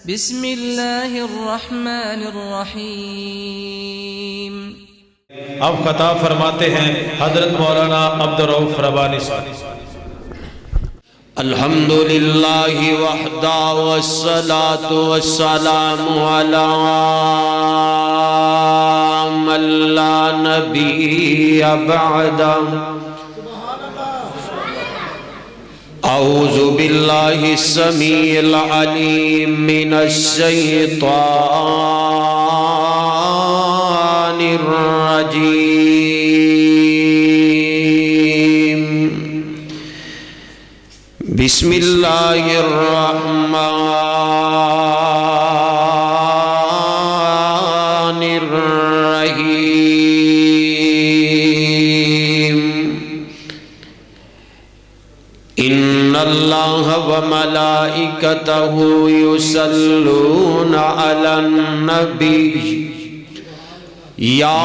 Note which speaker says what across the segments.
Speaker 1: بسم اللہ الرحمن الرحیم۔
Speaker 2: اب خطاب فرماتے ہیں حضرت مولانا عبدالرؤف ربانی صاحب۔
Speaker 3: الحمدللہ وحدہ والصلاة والسلام علی من لا نبی بعدہ۔ اعوذ باللہ السمیع العلیم من الشیطان الرجیم۔ بسم اللہ الرحمن الرحیم۔ ان اللہ وملائکتہ یصلون علی النبی یا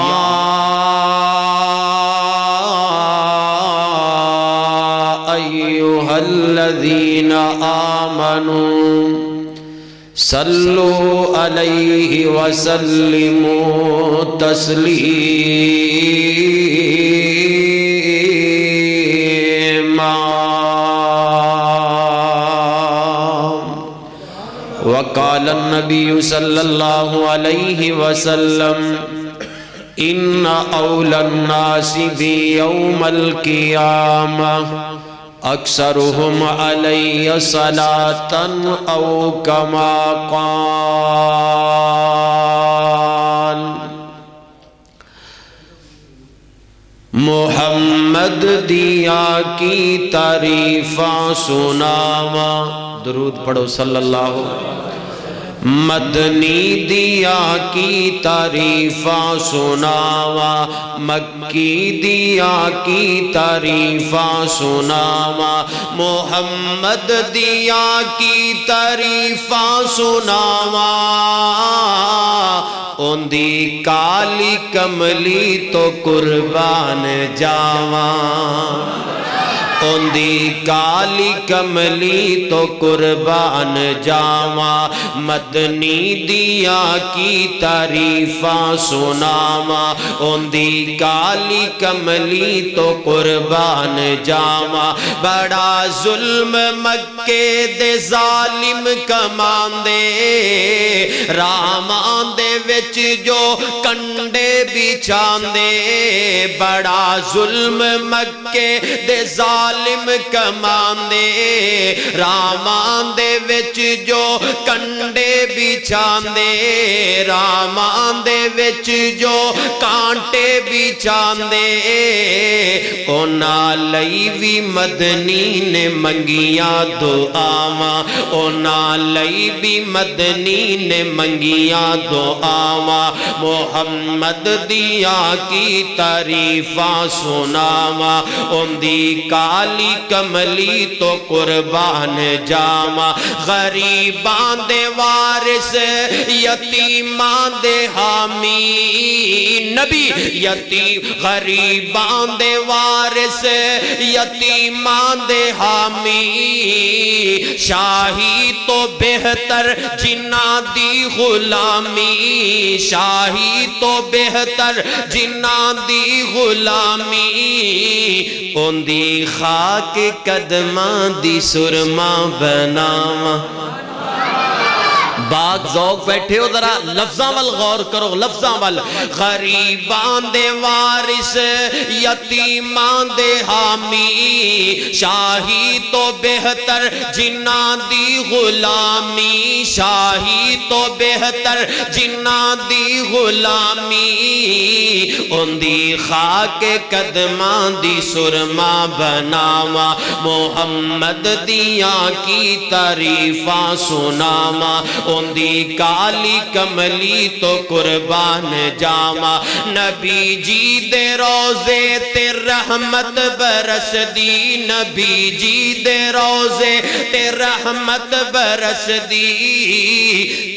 Speaker 3: ایہا الذین آمنوا صلوا علیہ وسلموا تسلیما۔ وقال النبی صلی اللہ علیہ وسلم ان اول الناس بی یوم القیامہ اکثرهم علی صلاة او کما قال۔ محمد دیا کی تعریفاں سناواں، درود پڑھو صلی اللہ علیہ وسلم۔ مدنی دیا کی تعریفاں سناواں، مکی دیا کی تعریفاں سناواں، محمد دیا کی تعریفاں سناواں۔ اندی کالی کملی تو قربان جاواں، اندی کالی کملی تو قربان جاواں۔ مدنی دیا کی تعریفاں سناواں، اندی کالی کملی تو قربان جاواں۔ بڑا ظلم مکے دے ظالم کماندے، رامان دے وچ جو کنڈے بچھاندے۔ بڑا ظلم مکے دے ظالم کماندے، رامان دے وچ جو کنڈے بچھاندے، رامان دے وچ جو کانٹے بچھاندے۔ اونا لئی بھی مدنی نے منگیاں دعاواں، اونا لئی بھی مدنی نے منگیاں دعاواں۔ محمد دیا کی تعریفاں سناواں، اندی کالی کملی تو قربان جاواں۔ غریباں دے وارث یتیماں دے حامی، نبی یتیم غریباں دے وارث یتیماں دے حامی۔ شاہی تو بہتر جنہاں دی غلامی، شاہی تو بہتر جنہاں دی غلامی۔ اندی خاک قدماں دی سرما بناواں۔ باغ ذوق بیٹھے ہو ذرا لفظاں وال غور کرو، لفظاں وال۔ غریباں دے وارث یتیماں دے حامی، شاہی تو بہتر جنہاں دی غلامی، شاہی تو بہتر جنہاں دی غلامی۔ اندی خاک قدماں دی سرما بناواں، محمد دیا کی تعریفاں سناواں۔ اندی کالی کملی تو قربان جاواں۔ نبی جی دے روزے تے رحمت برس دی، نبی جی دے روزے تے رحمت برس دی۔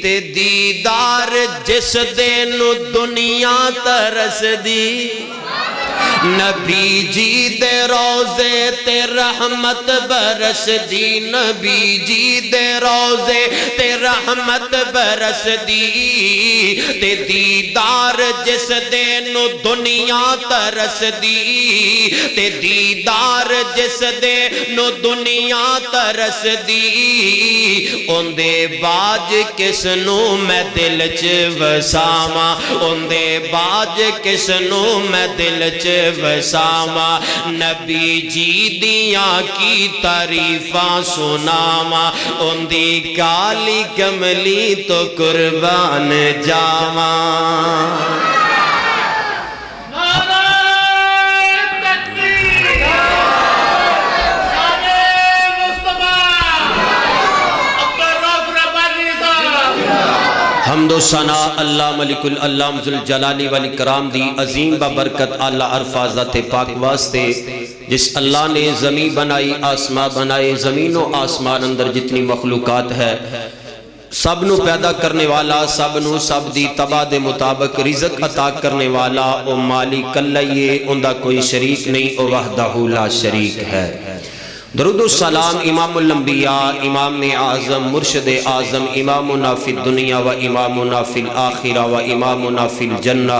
Speaker 3: تے دیدار جس دے نو دنیا ترس دی، نبی جی دے روزے تے رحمت برس دی، نبی جی دے روزے تے رحمت برس دی، تے دیدار جس دے نو دنیا ترس دی، تے دیدار جس دے نو دنیا ترس دی، اون دے باج کس نو میں دل چ وساواں، اون دے باج کس نو میں دل چ وساواں، نبی جی دیاں کی تعریفاں سناواں، اون دی کالی کملی تو قربان جاواں۔ حمد و ثنا اللہ ملک العلام ذوالجلال والاکرام دی عظیم ببرکت اعلیٰ عرفہ ذات پاک واسطے، جس اللہ نے زمین بنائی، آسمان بنائے، زمین و آسمان اندر جتنی مخلوقات ہے، سب نو پیدا کرنے والا، سب نو سب دی تباہ دے مطابق رزق عطا کرنے والا، او مالک اللہ یہ اندہ کوئی شریک نہیں، او وحدہ لا شریک ہے۔ درود و سلام امام الانبیاء، امام اعظم، مرشد اعظم، امامنا فی الدنیا و امامنا فی الآخرہ و امامنا فی الجنہ،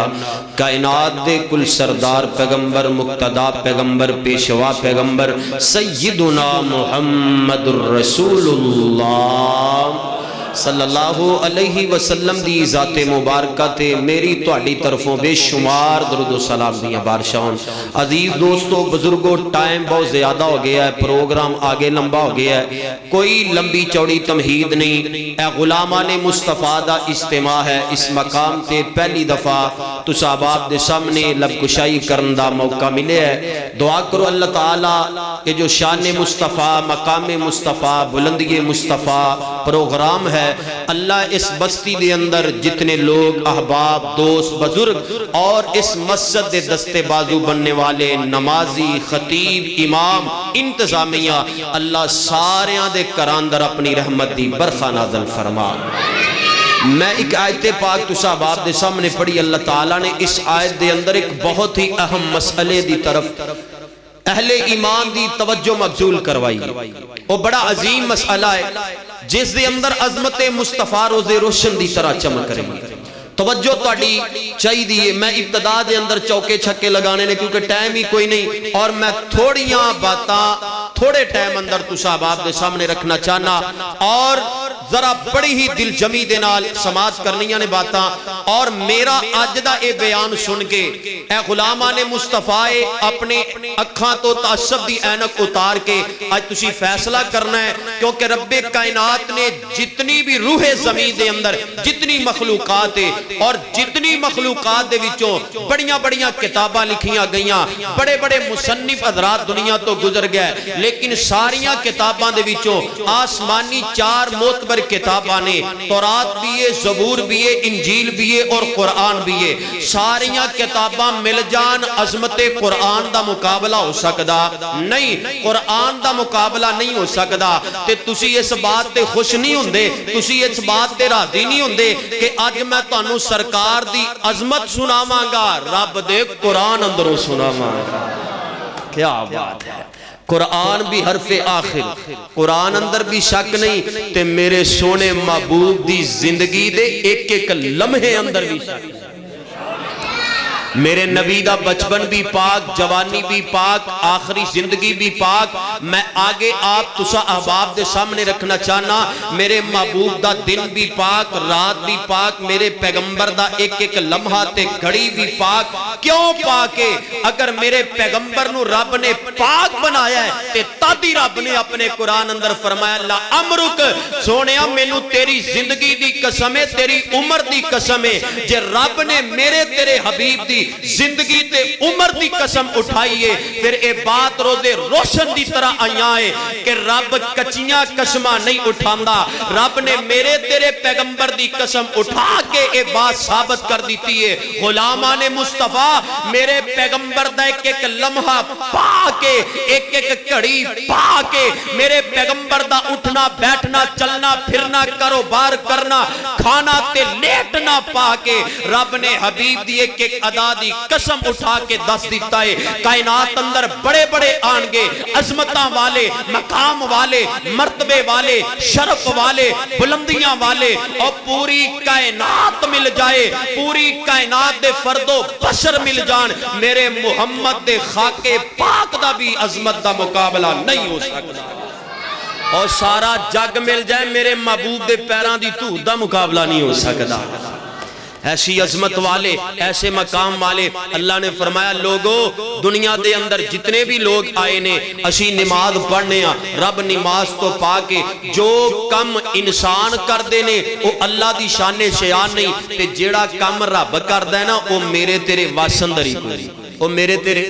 Speaker 3: کائنات دے کل سردار پیغمبر، مقتدا پیغمبر، پیشوا پیغمبر، سیدنا محمد الرسول اللہ صلی اللہ علیہ وسلم دی ذات مبارکہ تے میری تواڈی طرفوں بے شمار درود و سلام دیاں بارشاؤں۔ عزیز دوستو، بزرگوں، ٹائم بہت زیادہ ہو گیا ہے، پروگرام آگے لمبا ہو گیا ہے، کوئی لمبی چوڑی تمہید نہیں، اے غلامان مصطفیٰ دا اجتماع ہے، اس مقام تے پہلی دفعہ تسا احباب دے سامنے لب کشائی کرن دا موقع ملے ہے۔ دعا کرو اللہ تعالیٰ کہ جو شان مصطفیٰ، مقام مصطفیٰ، بلندی مصطفیٰ پروگرام ہے، اللہ اس بستی دے اندر جتنے لوگ احباب، دوست، بزرگ اور اس مسجد دے دستے بازو بننے والے نمازی، خطیب، امام، انتظامیہ، اللہ ساریاں دے کراندر اپنی رحمت دی برخہ نازل فرما۔ میں ایک آیت پاک تسا احباب دے سامنے پڑھی، اللہ تعالیٰ نے اس آیت دے اندر ایک بہت ہی اہم مسئلے دی طرف اہل ایمان دی توجہ مبذول کروائی، وہ بڑا عظیم مسئلہ ہے جس دے اندر عظمت مصطفیٰ روز روشن دی طرح چمک رہی ہے۔ توجہ تواڈی چاہیے دیئے، میں ابتدا دے اندر چوکے چھکے لگانے نے کیونکہ ٹائم ہی کوئی نہیں، اور میں تھوڑیاں باتاں تھوڑے ٹائم اندر تسا احباب دے سامنے رکھنا چاہنا، اور ذرا بڑی ہی دل جمی دے نال سماعت کرنیاں نے باتاں، اور میرا آج دا اے بیان سن کے اے غلامان مصطفیٰ اپنے اکھاں تو تعصب دی اینک اتار کے آج تسی فیصلہ کرنا ہے، کیونکہ رب کائنات نے جتنی بھی روح زمین دے اندر جتنی مخلوقات ہے، اور جتنی مخلوقات دے وچوں بڑیاں بڑیاں کتاباں لکھیاں گئیاں، بڑے بڑے مصنف حضرات دنیا تو گزر گئے، لیکن ساریاں کتاباں دے وچوں آسمانی چار معتبر کتاباں نے، تورات بھی ہے، زبور بھی ہے، انجیل بھی ہے اور قرآن بھی ہے، ساریاں کتاباں مل جان عظمت قرآن دا مقابلہ ہو سکدا نہیں، قرآن دا مقابلہ نہیں ہو سکدا۔ تے تسی اس بات تے خوش نہیں ہوندے، تسی اس بات تے راضی نہیں ہوندے کہ آج میں تانوں سرکار دی عظمت سناواں گا، رب دے قرآن اندروں سناواں گا۔ کیا بات ہے، قرآن بھی حرف آخر، قرآن اندر بھی شک نہیں، تے میرے سونے محبوب دی زندگی دے ایک ایک لمحے اندر بھی شک نہیں۔ میرے نبی دا بچپن بھی پاک، جوانی بھی پاک، آخری زندگی بھی پاک۔ میں آگے آپ تسا احباب دے سامنے رکھنا چاہنا، میرے محبوب دا دن بھی پاک، رات بھی پاک، میرے پیغمبر دا ایک ایک لمحہ تے گھڑی بھی پاک۔ کیوں پاک ہے؟ اگر میرے پیغمبر نو رب نے پاک بنایا ہے تے تادی رب نے اپنے قرآن اندر فرمایا اللہ امرک، سونیا مینو تیری زندگی دی قسم ہے، تیری عمر دی قسم ہے، جے رب نے میرے تیرے حبیب دی زندگی تے عمر دی قسم اٹھائیے، پھر اے بات روزے روشن دی طرح آیاں ہے کہ رب کچیاں قسمہ نہیں اٹھاندا، رب نے میرے تیرے پیغمبر دی قسم اٹھا کے اے بات ثابت کر دیتی ہے۔ غلامان مصطفیٰ میرے پیغمبر دا ایک ایک لمحہ پا کے، ایک ایک کڑی پا کے، میرے پیغمبر دا اٹھنا بیٹھنا چلنا پھرنا کاروبار کرنا کھانا تے لیٹنا پا کے، رب نے حبیب دی ایک ایک ادا دی قسم اٹھا کے دس دیتا ہے کائنات اندر بڑے بڑے آن گے عظمتاں والے مقام والے مرتبے والے شرف والے بلندیاں والے اور پوری کائنات مل جائے پوری کائنات دے فرد و بشر مل جان میرے محمد دے خاک پاک دا بھی عظمت دا مقابلہ نہیں ہو سکتا اور سارا جگ مل جائے میرے محبوب دے پیران دی دھول دا مقابلہ نہیں ہو سکتا ایسی عظمت والے ایسے مقام والے اللہ نے فرمایا لوگو دنیا دے اندر جتنے بھی لوگ آئے نے اسی نماز پڑھنے رب نماز تو پا کے جو کم انسان کر دینے وہ اللہ دی شان شیان نہیں تے جیڑا کم رب کر دینا وہ میرے تیرے واسندری کوئی وہ میرے تیرے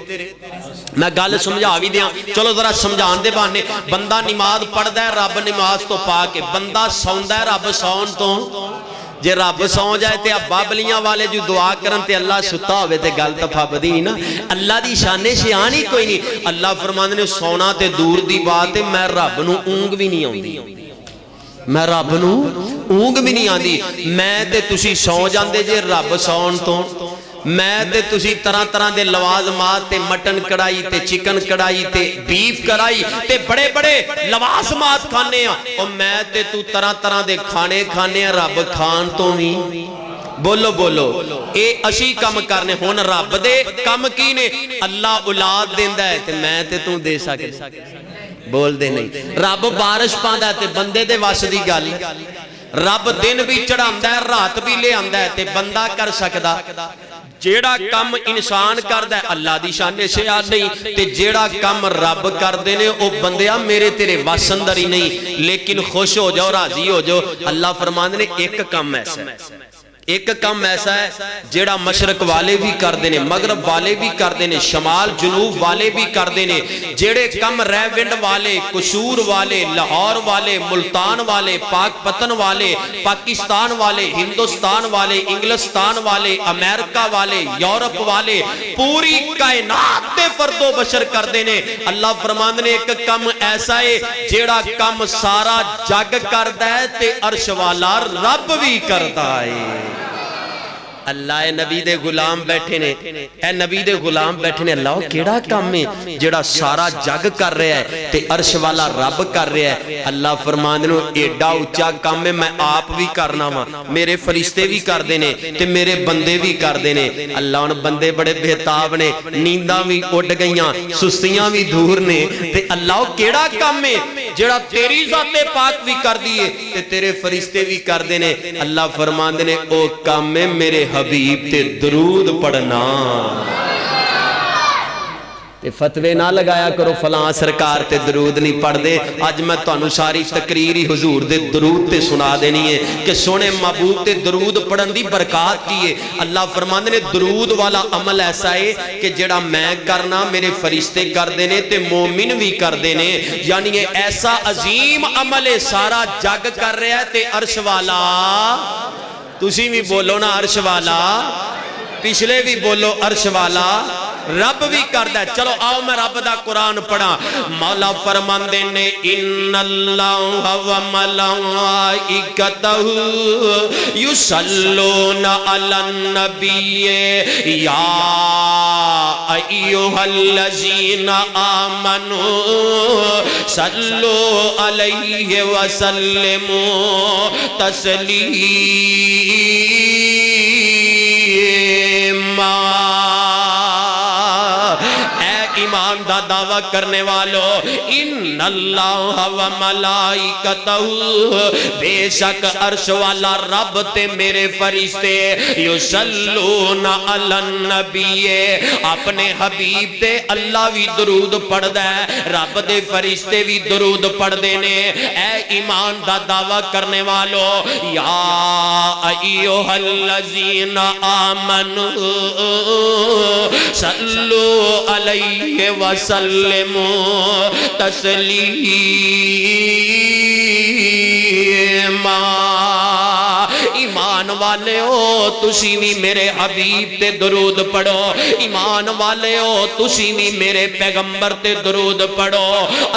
Speaker 3: میں گل سمجھا بھی دیا چلو ذرا سمجھان دے بانے بندہ نماز پڑھ دے رب نماز تو پا کے بندہ سون دے رب سون تو جے رب سو جائے تے اب بابلیاں والے جو دعا کرن تے اللہ ستا ہوئے تے گل تفا بدی نہیں نا اللہ دی شان شیان ہی کوئی نہیں اللہ فرماندے نے سونا تے دور دی بات ہے میں رب نو اونگ بھی نہیں آؤندی میں رب نو اونگ بھی نہیں آندی میں تے تسی سو جاندے جے رب سون تو میں تے تسی طرح طرح دے لوازمات تے مٹن کڑائی تے چکن کڑائی تے بیف کڑائی تے بڑے بڑے لوازمات کھانے ہیں اور میں تے تو طرح طرح دے کھانے کھانے ہیں رب کھان تو نہیں بولو بولو اے اسی کم کرنے ہون رب دے کم کی نے اللہ اولاد دیندہ ہے تے میں تے تو دے سکے بول دے نہیں رب بارش پاندہ ہے تے بندے دے واسدی گل رب دن بھی چڑھاندہ ہے رات بھی لے آندہ ہے تے بندہ کر سکدا جیڑا کم انسان کر دے اللہ دی شان سے آج نہیں تے جیڑا کم رب کر دینے او بندیاں میرے تیرے واسندر ہی نہیں لیکن خوش ہو جاؤ راضی ہو جاؤ اللہ فرمان نے ایک کم ایسا ہے ایک کم ایسا ہے جیڑا مشرق والے بھی کر دینے مغرب والے بھی کر دینے شمال جنوب والے بھی کر دینے جیڑے کم ریونڈ والے قصور والے لاہور والے ملتان والے پاک پتن والے پاکستان والے ہندوستان والے انگلستان والے امریکہ والے یورپ والے پوری کائنات دے فرد و بشر کر دینے اللہ فرمان نے ایک کم ایسا ہے جیڑا کم سارا جگ کر دے تے عرش والا رب بھی کرتا ہے اللہ اے نبی دے غلام بیٹھے نے اے نبی دے غلام بیٹھے نے اللہ کیڑا کام ہے جڑا سارا جگ کر رہا ہے تے عرش والا رب کر رہا ہے اللہ فرماندے نو ایڈا اونچا کام ہے میں آپ بھی کرنا وا میرے فرشتے بھی کر دینے تے میرے بندے بھی کر دینے اللہ ان بندے بڑے بہتاب نے نینداں بھی اڑ گئیاں سستیاں بھی دور نے تے اللہ کیڑا کام ہے جڑا تیری ذات پاک بھی کر دیے تے تیرے فرشتے بھی کر دینے اللہ فرماندے نے او کام ہے میرے حبیب تے درود پڑھنا تے فتوے نہ لگایا کرو فلاں سرکار تے درود نہیں پڑھ دے آج میں تانوں ساری تقریری حضور دے درود تے سنا دینی ہے کہ سونے محبوب تے درود پڑھن دی برکات کی ہے اللہ فرماندے نے درود والا عمل ایسا ہے کہ جڑا میں کرنا میرے فرشتے کر دینے تے مومن بھی کر دینے یعنی یہ ایسا عظیم عمل ہے سارا جگ کر رہا ہے تے عرش والا تسی بھی بولو نا عرش والا پچھلے بھی بولو عرش والا رب بھی کردہ ہے چلو آؤ میں رب دا قرآن پڑھا مولا فرماندے نے ان اللہ و ملائکتہ یصلون علی النبی یا ایہا الذین آمنوا صلو علیہ وسلموا تسلیما ایمان دا دعویٰ کرنے والو ان اللہ و ملائکتہ بے شک عرش والا رب تے میرے فرشتے یصلون علی النبی اپنے حبیب تے اللہ بھی درود پڑھ دے رب دے فرشتے بھی درود پڑھ دینے اے ایمان دا دعویٰ کرنے والو یا ایہا الذین آمنوا صلو علیہ وسلموا تسلیما ایمان والے ہو تسی بھی میرے حبیب تے درود پڑھو، ایمان والے ہو تسی بھی میرے پیغمبر تے درود پڑھو۔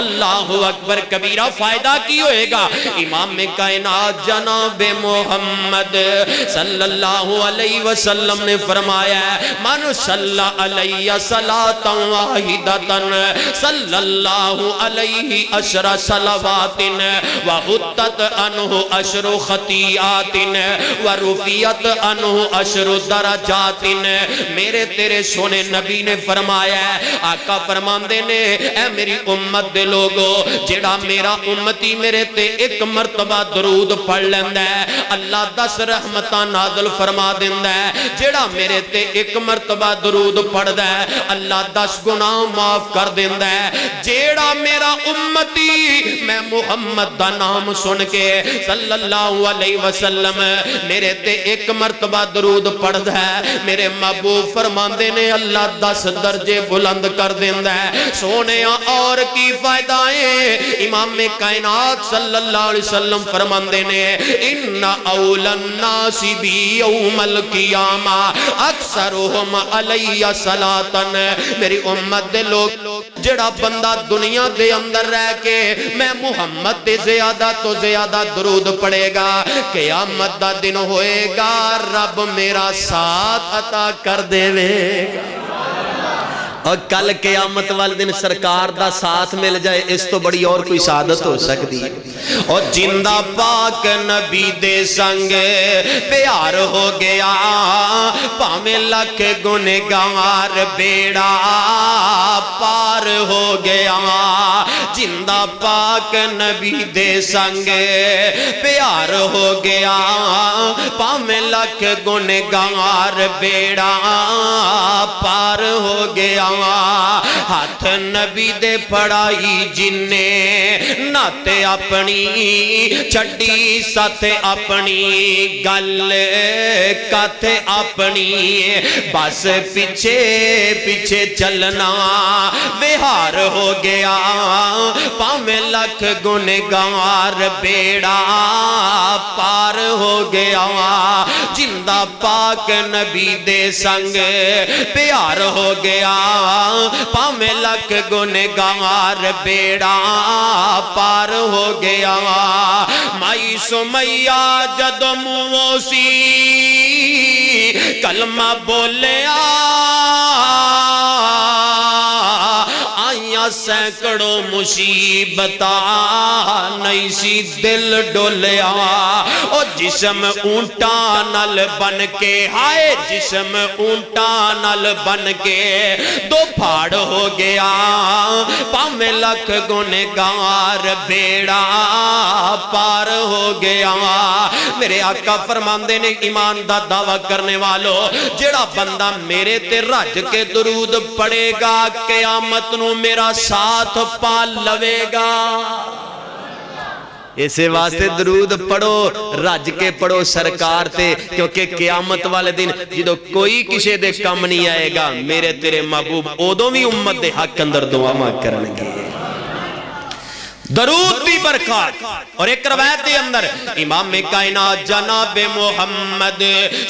Speaker 3: اللہ اکبر کبیرہ، فائدہ کی ہوئے گا؟ امام کائنات جناب محمد صلی اللہ علیہ وسلم نے فرمایا ہے من صلی علیہ صلاۃ واحدۃ صلی اللہ علیہ عشر صلوات وحطت عنہ عشر خطیئات ورفعت عنہ عشر درجات۔ میرے تیرے سونے نبی نے فرمایا ہے، آقا فرماندے نے اے میری امت دے لوگو جڑا میرا امتی میرے تے ایک مرتبہ درود پڑھ لیندہ ہے اللہ 10 رحمتاں نازل فرما دیندہ ہے، جڑا میرے تے ایک مرتبہ درود پڑھ دے اللہ 10 گناہ معاف کر دیندہ ہے، جڑا میرا امتی میں محمد دا نام سن کے صلی اللہ علیہ وسلم میرے تے ایک مرتبہ درود پڑھ دے میرے محبوب فرماندے نے اللہ 10 درجے بلند کر دیندہ ہے۔ سونے اور کی فائدائیں امام کائنات صلی اللہ علیہ وسلم فرماندے نے ان اول الناس بی یوم القیامہ اکثرہم علیہ صلاۃ۔ میری امت دے لوگ جڑا بندہ دنیا دے اندر رہ کے میں محمد دے زیادہ تو زیادہ درود پڑے گا، قیامت دا دن ہوئے گا رب میرا ساتھ عطا کر دے گا، اور کل قیامت والے دن سرکار دا ساتھ مل جائے اس تو بڑی اور کوئی سعادت ہو سکتی ہے۔ اور جندہ پاک نبی دے سنگ پیار ہو گیا پامیں لکھ گنہگار بیڑا پار ہو گیا، جندہ پاک نبی دے سنگ پیار ہو گیا پامیں لکھ گنہگار بیڑا پار ہو گیا، ہاتھ نبی دے پڑائی جننے ناتے اپنی چھڑی ساتھ اپنی گل کاتھ اپنی بس پیچھے پیچھے چلنا بہار ہو گیا پامیں لکھ گنہگار بیڑا پار ہو گیا، جندہ پاک نبی دے سنگ پیار ہو گیا پامیں لکھ گنہگار بیڑا پار ہو گیا۔ مائی سمیہ جدو منہوں سی کلمہ بولیا آئیاں سینکڑوں مصیبتاں نہیں سی دل ڈولیا، او جسم اونٹاں نال بن کے ہائے جسم اونٹاں نال بن کے دو پھاڑ ہو گیا پامیں لکھ گنہگار بیڑا پار ہو گیا۔ میرے آقا فرماندے نے ایمان دا دعویٰ کرنے والوں جڑا بندہ میرے تے رج کے درود پڑے گا قیامت نو میرا ساتھ پا لوے گا۔ اسے واسطے درود پڑھو رج کے پڑھو سرکار تے، کیونکہ قیامت والے دن جدو کوئی کسی دے کم نہیں آئے گا میرے تیرے محبوب اودوں بھی امت دے حق اندر دعا ماں کرنگے۔ درود دی برکات اور ایک روایت دے اندر امام کائنات جناب محمد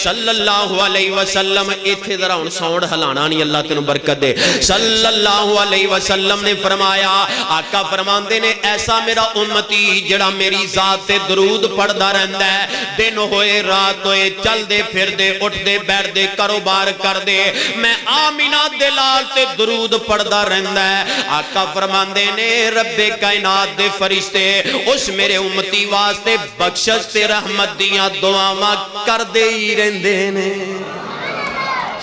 Speaker 3: صلی اللہ علیہ وسلم ایتھے ذرا ان ساؤنڈ ہلانا نہیں اللہ تینوں برکت دے صلی اللہ علیہ وسلم نے فرمایا آقا فرماندے نے ایسا میرا امتی جڑا میری ذات تے درود پڑھدا رہندا ہے دن ہوئے رات ہوئے چل دے پھر دے اٹھ دے بیٹھ دے کاروبار کر دے میں آمینہ دلال تے درود پڑھدا رہندا ہے آقا فرماندے نے رب کائنات دے فرشتے اس میرے امتی واسطے بخشش تے رحمت دیاں دعاواں کر دے ہی رہندے نے۔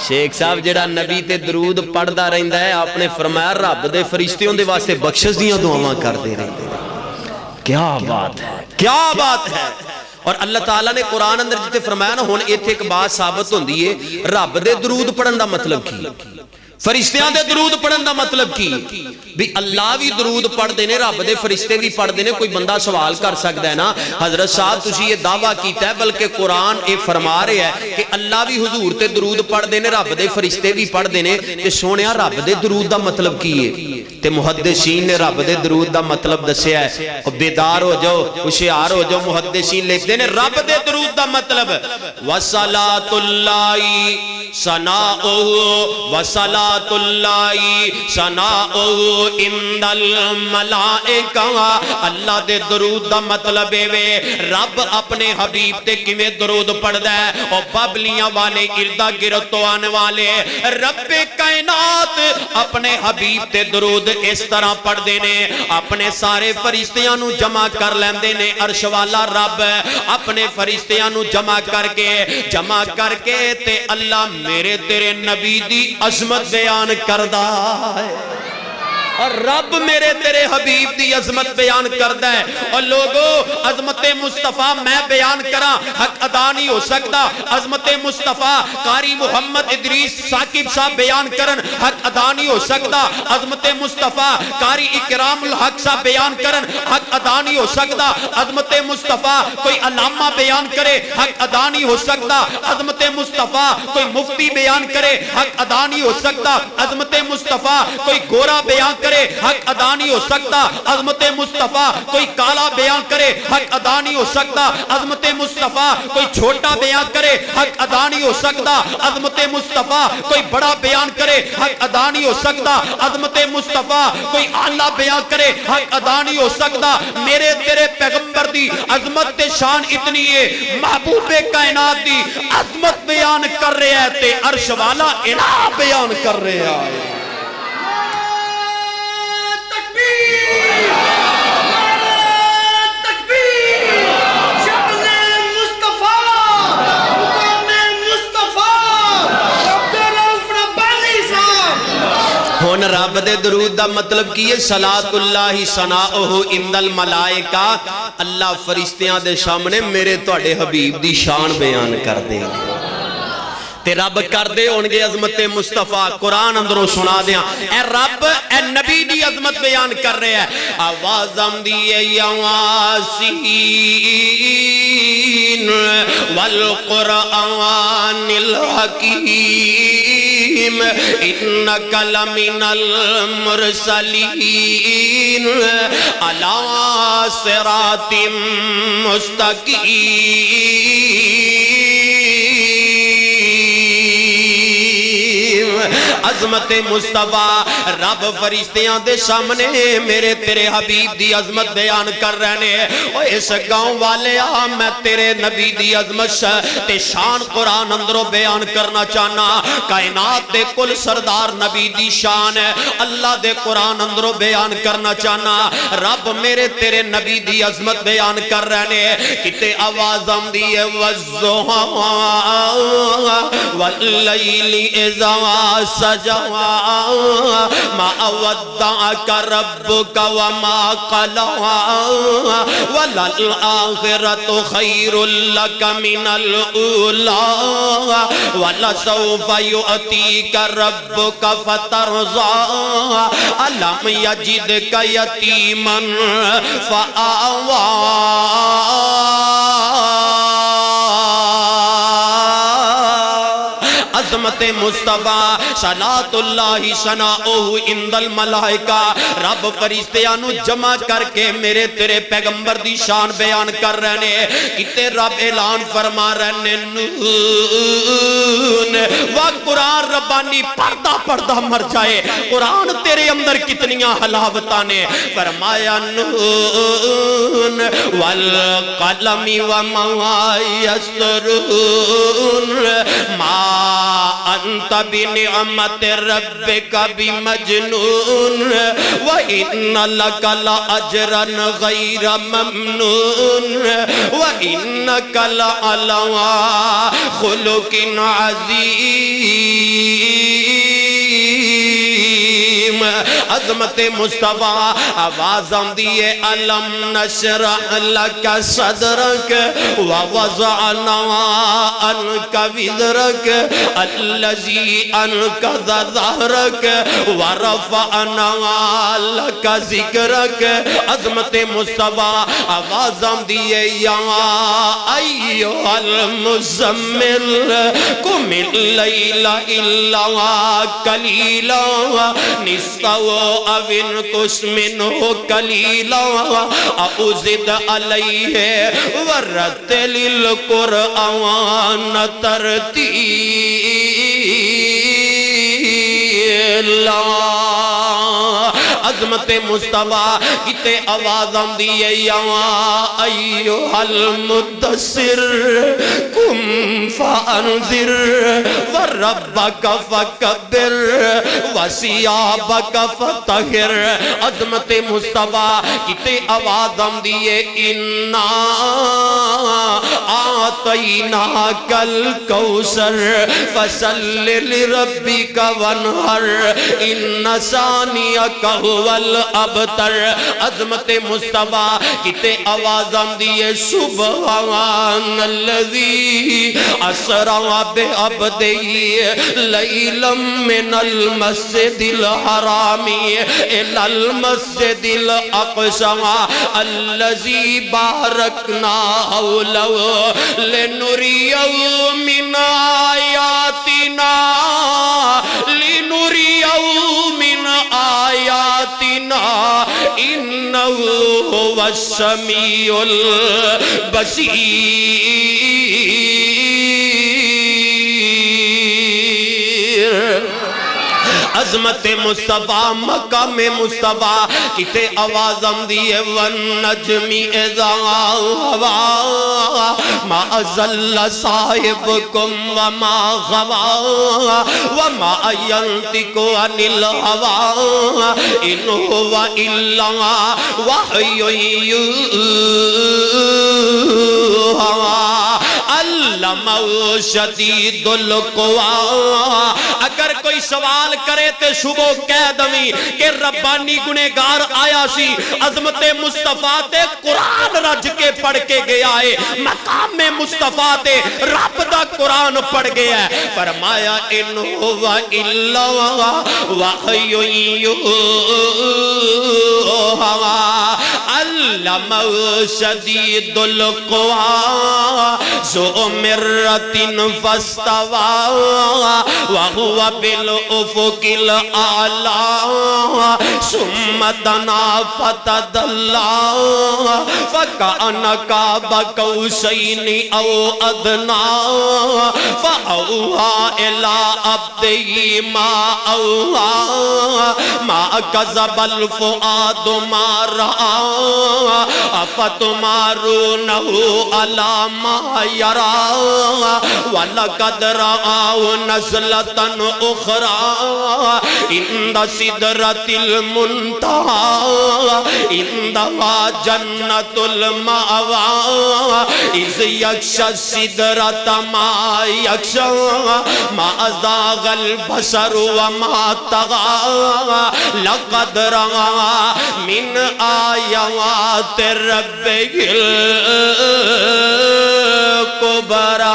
Speaker 3: شیخ صاحب جڑا نبی تے درود پڑھدا رہندا ہے آپ نے فرمایا رب دے فرشتیوں دے واسطے بخشش دیاں دعاواں کر دے رہندے نے۔ کیا بات ہے، کیا بات ہے۔ اور اللہ تعالیٰ نے قرآن اندر جتے فرمایا نا ہون ایتھے ایک بات ثابت ہوندی ہے رب دے درود پڑھن دا مطلب کی فرشتیاں دے درود پڑھن دا مطلب کی بھی اللہ بھی درود پڑھ دینے رب دے فرشتے بھی پڑھ دینے. کوئی بندہ سوال کر سکتا ہے نا حضرت صاحب تسی یہ دعویٰ کیتا ہے بلکہ قرآن اے فرما رہے ہیں کہ اللہ بھی حضور تے درود پڑھ دینے رب دے فرشتے بھی پڑھ دینے تے سونیا رب دے درود دا مطلب کی ہے؟ تے محدثین نے رب دے درود دا مطلب دسیا ہے. بیدار ہو جاؤ ہوشیار ہو جاؤ. محدثین لکھ دینے رب دے درود دا مطلب وصلاۃ اللہ ثناؤہ وصلاۃ اللہ ثناؤہ عند الملائکہ. اللہ دے درود دا مطلب ہے رب اپنے حبیب تے کیویں درود پڑھدا ہے او پابلیاں والے اردا گرد تو آنے والے رب کائنات اپنے حبیب تے درود اس طرح پڑھ دینے اپنے سارے فرشتیاں نو جمع کر لیندے نے. عرش والا رب اپنے فرشتیاں نو جمع کر کے تے اللہ میرے تیرے نبی دی عظمت بیان کردا ہے اور رب میرے تیرے حبیب دی عظمت بیان کردا ہے. اور لوگو عظمت مصطفیٰ میں بیان کراں حق ادا نہیں ہو سکتا. عظمت مصطفیٰ قاری محمد ادریس ثاقب صاحب بیان کرن حق ادا نہیں ہو سکتا. عظمت مصطفیٰ قاری اکرام الحق صاحب بیان کرن حق ادا نہیں ہو سکتا. عظمت مصطفیٰ کوئی علامہ بیان کرے حق ادا نہیں ہو سکتا. عظمت مصطفیٰ کوئی مفتی بیان کرے حق ادا نہیں ہو سکتا. عظمت مصطفیٰ کوئی گورا بیان کرے حق ادا نہیں ہو سکتا. عظمت مصطفیٰ کوئی کالا بیان کرے حق ادا نہیں ہو سکتا. عظمت مصطفیٰ کوئی چھوٹا بیان کرے حق ادا نہیں ہو سکتا. عظمت مصطفیٰ کوئی بڑا بیان کرے حق ادا نہیں ہو سکتا. عظمت مصطفیٰ کوئی اعلیٰ بیان کرے حق ادا نہیں ہو سکتا. میرے تیرے پیغمبر دی عظمت تے شان اتنی ہے محبوب کائنات دی عظمت بیان کر رہے ہیں تے عرش والا الہ بیان کر رہے ہیں. ہون رب دے درود دا مطلب کی ہے صلاۃ اللہ ثناؤہ عند الملائکہ. اللہ فرشتیاں دے سامنے میرے تواڈے حبیب دی شان بیان کر دے تے رب کر دے ہونگے عظمت مصطفیٰ. قرآن اندروں سنا دیاں اے رب اے نبی دی عظمت بیان کر رہے ہیں. آوازم دیئے یواسین والقرآن الحکیم انکا لمن المرسلین علی صراط مستقیم. عظمت مصطفیٰ رب فرشتیاں دے سامنے میرے تیرے حبیب دی عظمت بیان کر رہنے. اور اس گاؤں والے میں تیرے نبی دی عظمت تے شان قرآن اندروں بیان کرنا چاہنا. کائنات دے کل سردار نبی دی شان اللہ دے قرآن اندروں بیان کرنا چاہنا. رب میرے تیرے نبی دی عظمت بیان کر رہنے. کتے آوازم دیئے والضحا واللیل اذا سجا ما ودعك ربك وما قلى وللآخرة خير لك من الأولى ولسوف يؤتيك ربك فترضى ألم يجدك يتيما فآوى. عظمت مصطفیٰ صلاۃ اللہ ثناؤہ عند الملائکہ. رب فرشتیاں نو جمع کر کے میرے تیرے پیغمبر دی شان بیان کر رہنے. کتے رب اعلان فرما رہنے نون و قرآن ربانی پڑھتا مر جائے. قرآن تیرے اندر کتنیاں حلاوتاں نے. فرمایا نون والقلم وما یسطرون ما انت بنعمت ربک بمجنون وان لک لاجرا غیر ممنون وانک لعلی خلق عظیم. عظمت مصطفیٰ آواز آندی ہے علم نشرح لک صدرک ووضعنا عنک وزرک الذی انقض ظہرک ورفعنا لک ذکرک عظمت مصطفیٰ آواز آندی ہے یا ایھا المزمل قم اللیل الا قلیلا نصفہ او انقص منہ قلیلا او زد علیہ ورتل القرآن ترتیلا عظمت مصطفیٰ کتے آواز آندی ہے یا ایھا المدثر قم فانذر وربک فکبر وثیابک فطہر عظمت مصطفیٰ کتے آواز آندی ہے انا آتیناک الکوثر فصل لربک وانحر ان ثانیک هو الابتر عظمت مصطفیٰ کتے آواز آندی ہے سبحان الذی اسرا بعبدہ لیلا من المسجد الحرام الى المسجد الاقصى الذی بارکنا حولہ لنریہ من آیاتنا انہو هو السمیع البصیر عظمت مصطفیٰ مقام مصطفیٰ کتے آواز آندی ہے والنجم اذا ہوا ما ضل صاحبکم وما غوا وما ينطق عن الهوى ان هو الا وحی یوحی علمہ شدید القوی اگر کوئی سوال کرے تے شبو کہہ دوی کہ ربانی گنہگار آیا سی عظمت مصطفیٰ تے قرآن رج کے پڑھ کے گیا ہے مقام مصطفیٰ تے رب دا قرآن پڑھ گیا ہے فرمایا ان هو الا وحی یوحی علمہ شدید القوی ذو مرۃ فاستوى وهو بالافق الاعلى ثم دنا فتدلى فكان قاب قوسين او ادنى فاوحى الى عبده ما اوحى ما كذب الفؤاد ما راى افتمارونه على ما يرى وَلَقَدْ رَآهُ نَزْلَةً أُخْرَى عِنْدَ سِدْرَةِ الْمُنْتَهَى عِنْدَهَا جَنَّةُ الْمَأْوَى إِذْ يَغْشَى السِّدْرَةَ مَا يَغْشَى مَا زَاغَ الْبَصَرُ وَمَا طَغَى لَقَدْ رَأَى مِنْ آيَاتِ رَبِّهِ الْكُبْرَى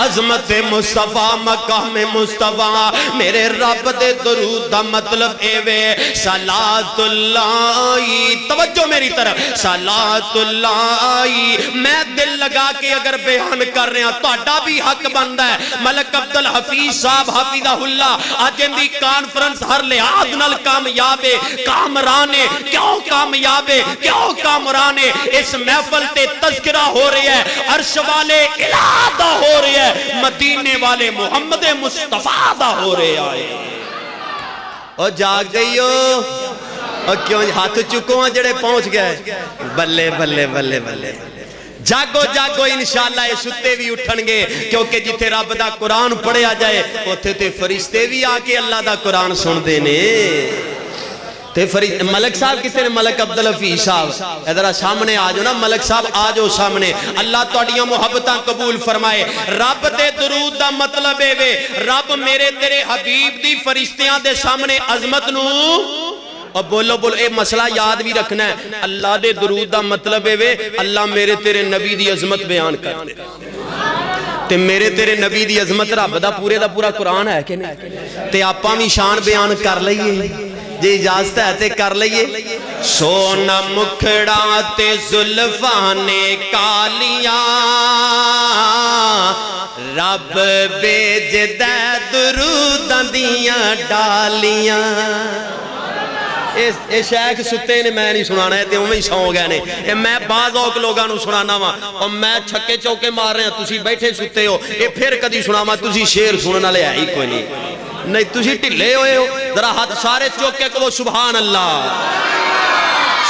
Speaker 3: عظمت مصطفیٰ مقام مصطفیٰ میرے رب دے درود دا مطلب اے وے صلاۃ اللہ توجہ میری طرف صلاۃ اللہ میں دل لگا کے اگر بیان کر رہے ہیں تہاڈا بھی حق بندا ہے ملک عبدالحفیظ صاحب حفظہ اللہ اج دی کانفرنس ہر لحاظ نال کامیاب ہے کامران ہے کیوں کامیاب ہے کیوں کامران ہے اس محفل تے تذکرہ ہو رہی ہے عرش والے الہ دا ہو رہی ہے مدینے والے محمد مصطفیٰ دا ہو رہے آئے اور جاگ گئی ہو اور کیوں ہاتھ چکو ہیں جڑے پہنچ گئے بلے بلے بلے بلے جاگو جاگو انشاءاللہ یہ ستے بھی اٹھن گے کیونکہ جتے رب دا قرآن پڑھیا جائے اوتھے تے فرشتے بھی آ کے اللہ دا قرآن سن دینے تے ملک صاحب کتے نے؟ ملک عبدالحفیظ صاحب ادھر سامنے آ جاؤ نا، ملک صاحب آ جاؤ سامنے، اللہ تہاڈیاں محبتاں قبول فرمائے۔ رب دے درود دا مطلب ہے وے رب میرے تیرے حبیب دی فرشتیاں دے سامنے عظمت نو، اور بولو بولو اے مسئلہ یاد بھی رکھنا ہے، اللہ دے درود دا مطلب ہے وے اللہ میرے تیرے نبی دی عظمت بیان کرتے، تے میرے تیرے نبی دی عظمت رب دا پورے دا پورا قرآن ہے کہ نہیں؟ تے آپاں بھی شان بیان کر لئیے جی اجازت ہے تے کر لئیے۔ سونا مکھڑا تے زلفانے کالیاں رب بیجدہ دروداں دیاں ڈالیاں۔ اے شیخ ستے نے میں نہیں سنانا ہے تے ہوں میں سو گئے نے، اے میں بعض اوک لوگاں نو سنانا وا اور میں چھکے چوکے مار رہے ہیں، تسی بیٹھے ستے ہو، اے پھر کدی سناوا تسی شیر سننا لے آئی کوئی نہیں تسی ٹھلے ہوئے ہو، ذرا ہاتھ سارے چوکے کو سبحان اللہ۔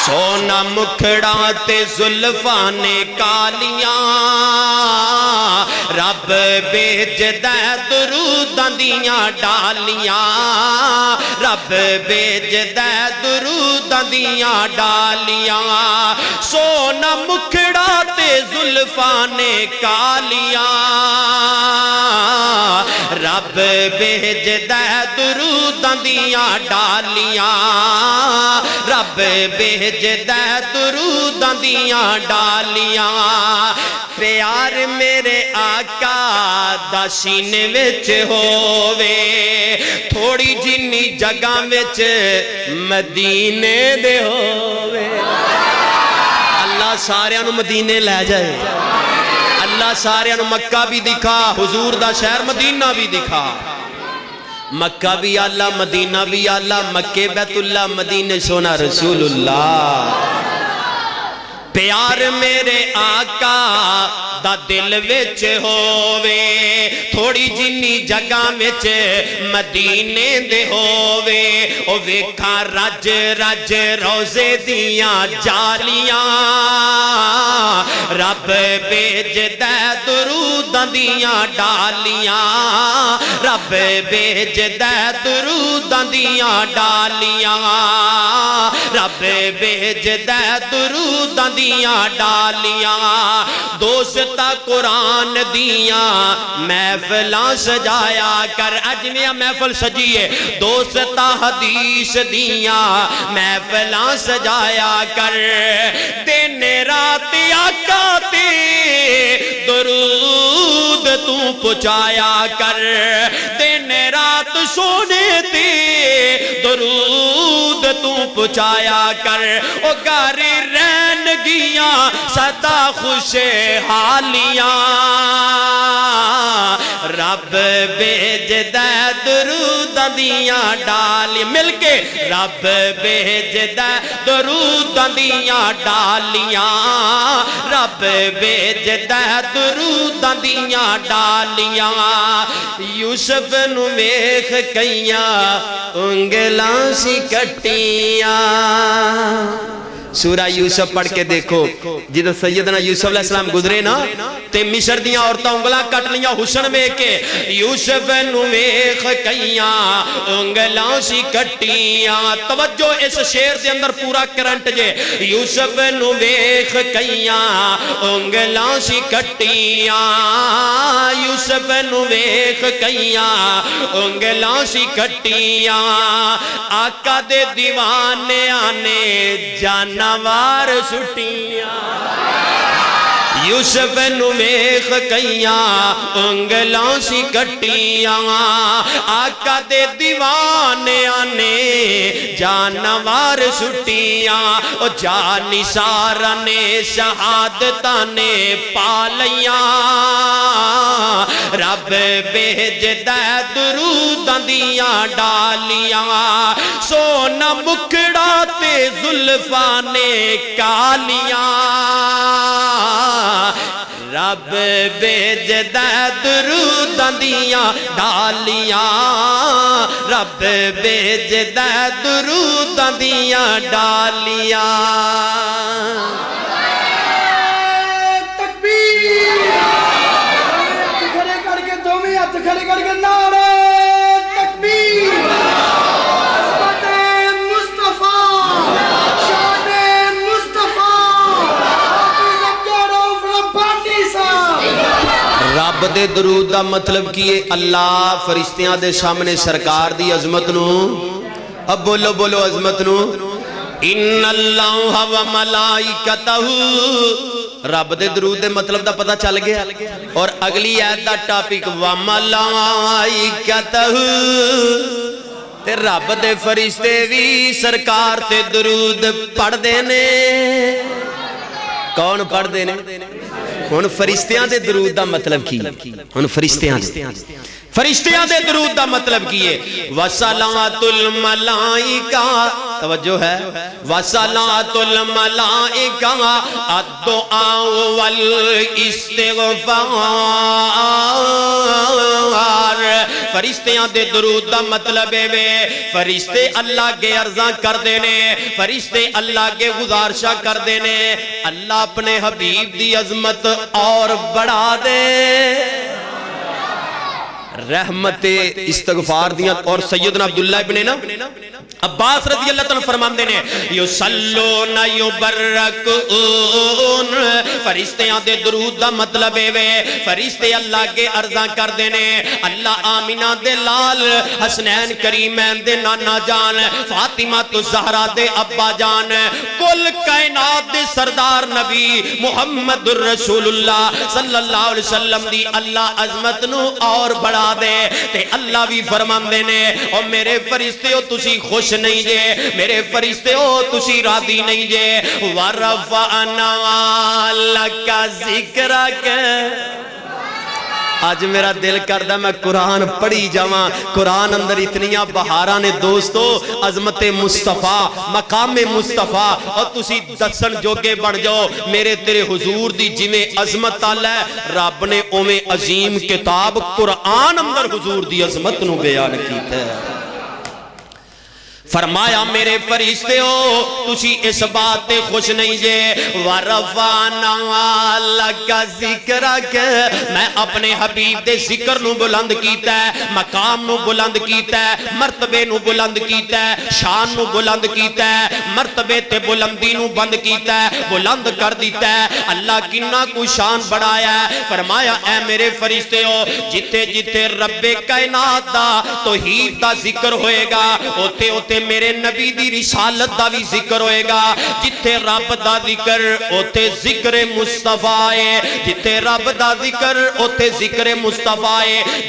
Speaker 3: سونا مکھڑا تے زلفانے کالیاں رب بیجدہ دروداں دیاں ڈالیاں، رب بیجدہ دروداں دیاں ڈالیاں۔ سونا مکھڑا تے زلفانے کالیاں رب بیجدہ دروداں دیاں ڈالیاں، رب بیجدہ دروداں دیاں ڈالیاں۔ پیار میرے آقا دا سینے وچ ہووے تھوڑی جنی جگہ وچ مدینے دے ہووے، اللہ سارے انو مدینے لے جائے، اللہ سارے انو مکہ بھی دکھا، حضور دا شہر مدینہ بھی دکھا، مکہ بھی اللہ مدینہ بھی اللہ، مکہ بیت اللہ مدینہ سونا رسول اللہ۔ پیار میرے آقا دا دل وچ ہووے تھوڑی جنی جگہ وچ مدینے دے ہووے، او ویکھا رج رج روزے دیاں جالیاں رب بیجدہ دروداں دیاں ڈالیاں، رب بیجدہ دروداں دیاں ڈالیاں، رب بیجدہ دروداں دیاں ڈالیاں۔ دوستا قرآن دیاں محفلاں سجایا کر، اجمیہ محفل سجیے، دوستا حدیث دیاں محفلاں سجایا کر، دن رات آقا تے درود تو پچایا کر، دن رات سونے تے درود تو پچایا کر، او گاری رہن گیاں سدا خوش حالیاں رب بیجدہ دروداں دیاں ڈالی، مل کے رب بیجدہ دروداں دیاں ڈالیاں، رب بیجدہ دروداں دیاں ڈالیاں۔ یوسف نو ویکھ کئیاں انگلاں سی کٹیاں، سورہ یوسف پڑھ کے دیکھو، جدو سیدنا یوسف علیہ السلام گزرے نا تے مصر دیاں عورتاں انگلاں کٹ لیاں حسن میں کے، یوسف نو ویکھ کئیاں انگلاں سی کٹیاں، توجہ اس شعر دے اندر پورا کرنٹ جے، یوسف نو ویکھ کئیاں انگلاں سی کٹیاں، یوسف نو ویکھ کئیاں انگلاں سی کٹیاں، آقا دے دیوانے آنے جانوار سٹیاں، یوسف نو ویکھ کئیاں انگلاں سی کٹیاں، آقا دے دیوانے آنے جانوار سٹیاں، او جانی سارا نے شہادتاں نے پالیاں رب بیجدہ دروداں دیاں ڈالیاں، سونا مکھڑا تے زلفانے کالیاں رب بیجدہ دروداں دیاں ڈالیاں، رب بیجدہ دروداں دیاں ڈالیاں۔
Speaker 4: تکبیر، کھڑے کر کے دومی ہاتھ کھڑے کر کے نعرہ تکبیر، عظمت مصطفیٰ
Speaker 3: درود دا مطلب کیے اللہ فرشتیاں دے سامنے سرکار دی عظمت نو اب بولو بولو عظمت نو ان اللہ و ملائکتہ رب دے درود دے مطلب دا پتہ چل گیا اور اگلی آیت دا ٹاپک و ملائکتہ تے رب دے فرشتے بھی سرکار تے درود پڑھ دینے کون پڑھ دینے ہن فرشتیاں دے درود دا مطلب کی ہن فرشتیاں دے درود دا مطلب کی ہے وَصَلَاتُ الْمَلَائِكَةِ توجہ ہے وَصَلَاتُ الْمَلَائِكَةِ الدُّعَاءُ وَالْإِسْتِغْفَارِ فرشتیاں دے درود دا مطلب ہے فرشتے اللہ کے عرضاں کر دینے فرشتے اللہ کے گزارشہ کر دینے اللہ اپنے حبیب دی عظمت اور بڑھا دے رحمت استغفار دیاں اور سیدنا عبداللہ ابن عباس رضی اللہ تعالیٰ فرمان دینے یسلون یبرکون فرشتیاں دے درود دا مطلب ہے فرشتے اللہ کے عرضاں کر دینے اللہ آمینہ دے لال حسنین کریمین دے نانا جان فاطمہ تو زہرہ دے ابا جان کل کائنات دے سردار نبی محمد الرسول اللہ صلی اللہ علیہ وسلم دی اللہ عظمت نو اور بڑھا دے تے اللہ بھی فرمان دینے اور میرے فرشتے ہو تسی خوش نہیں جے میرے فرشتے ہو تسی راضی نہیں جے وَرَفَعْنَا لَكَ ذِكْرَكَ آج میرا دل کردہ میں قرآن پڑھی جاواں قرآن اندر اتنیاں بہاراں نے دوستو عظمت مصطفیٰ مقام مصطفیٰ اور تسی دسن جوگے بڑھ جاؤ میرے تیرے حضور دی جویں عظمت اللہ رب نے اویں عظیم کتاب قرآن اندر حضور دی عظمت نو بیان کیتا ہے فرمایا میرے فرشتے ہو تسی اس بات تے خوش نہیں جے وَرَفَعْنَا لَكَ ذِكْرَكَ میں اپنے حبیب دے ذکر نو بلند کیتا ہے مقام نو بلند کیتا ہے مرتبے نو بلند کیتا ہے شان نو بلند کیتا ہے مرتبے تے بلندی نو بند کیتا ہے بلند کر دیتا ہے اللہ کنہ کو شان بڑھایا ہے فرمایا اے میرے فرشتے ہو جتے جتے رب کائنات دا توحید دا ذکر ہوئے گا ہوتے ہوتے میرے نبی دی رسالت دا بھی ذکر ہوئے گا جتے رب دا ذکر ہوتے ذکر مصطفیٰ جتے رب دا ذکر ہوتے ذکر مصطفیٰ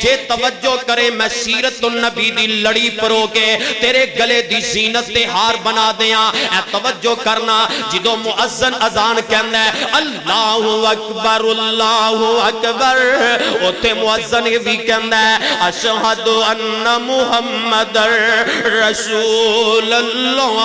Speaker 3: جے توجہ کرے میں سیرت النبی دی لڑی پرو کے تیرے گلے دی زینت تے ہار بنا دیاں اے توجہ کرنا جدو مؤذن اذان کہنا ہے اللہ اکبر ہوتے مؤذن بھی کہنا ہے اشہد ان محمد رسول اللہ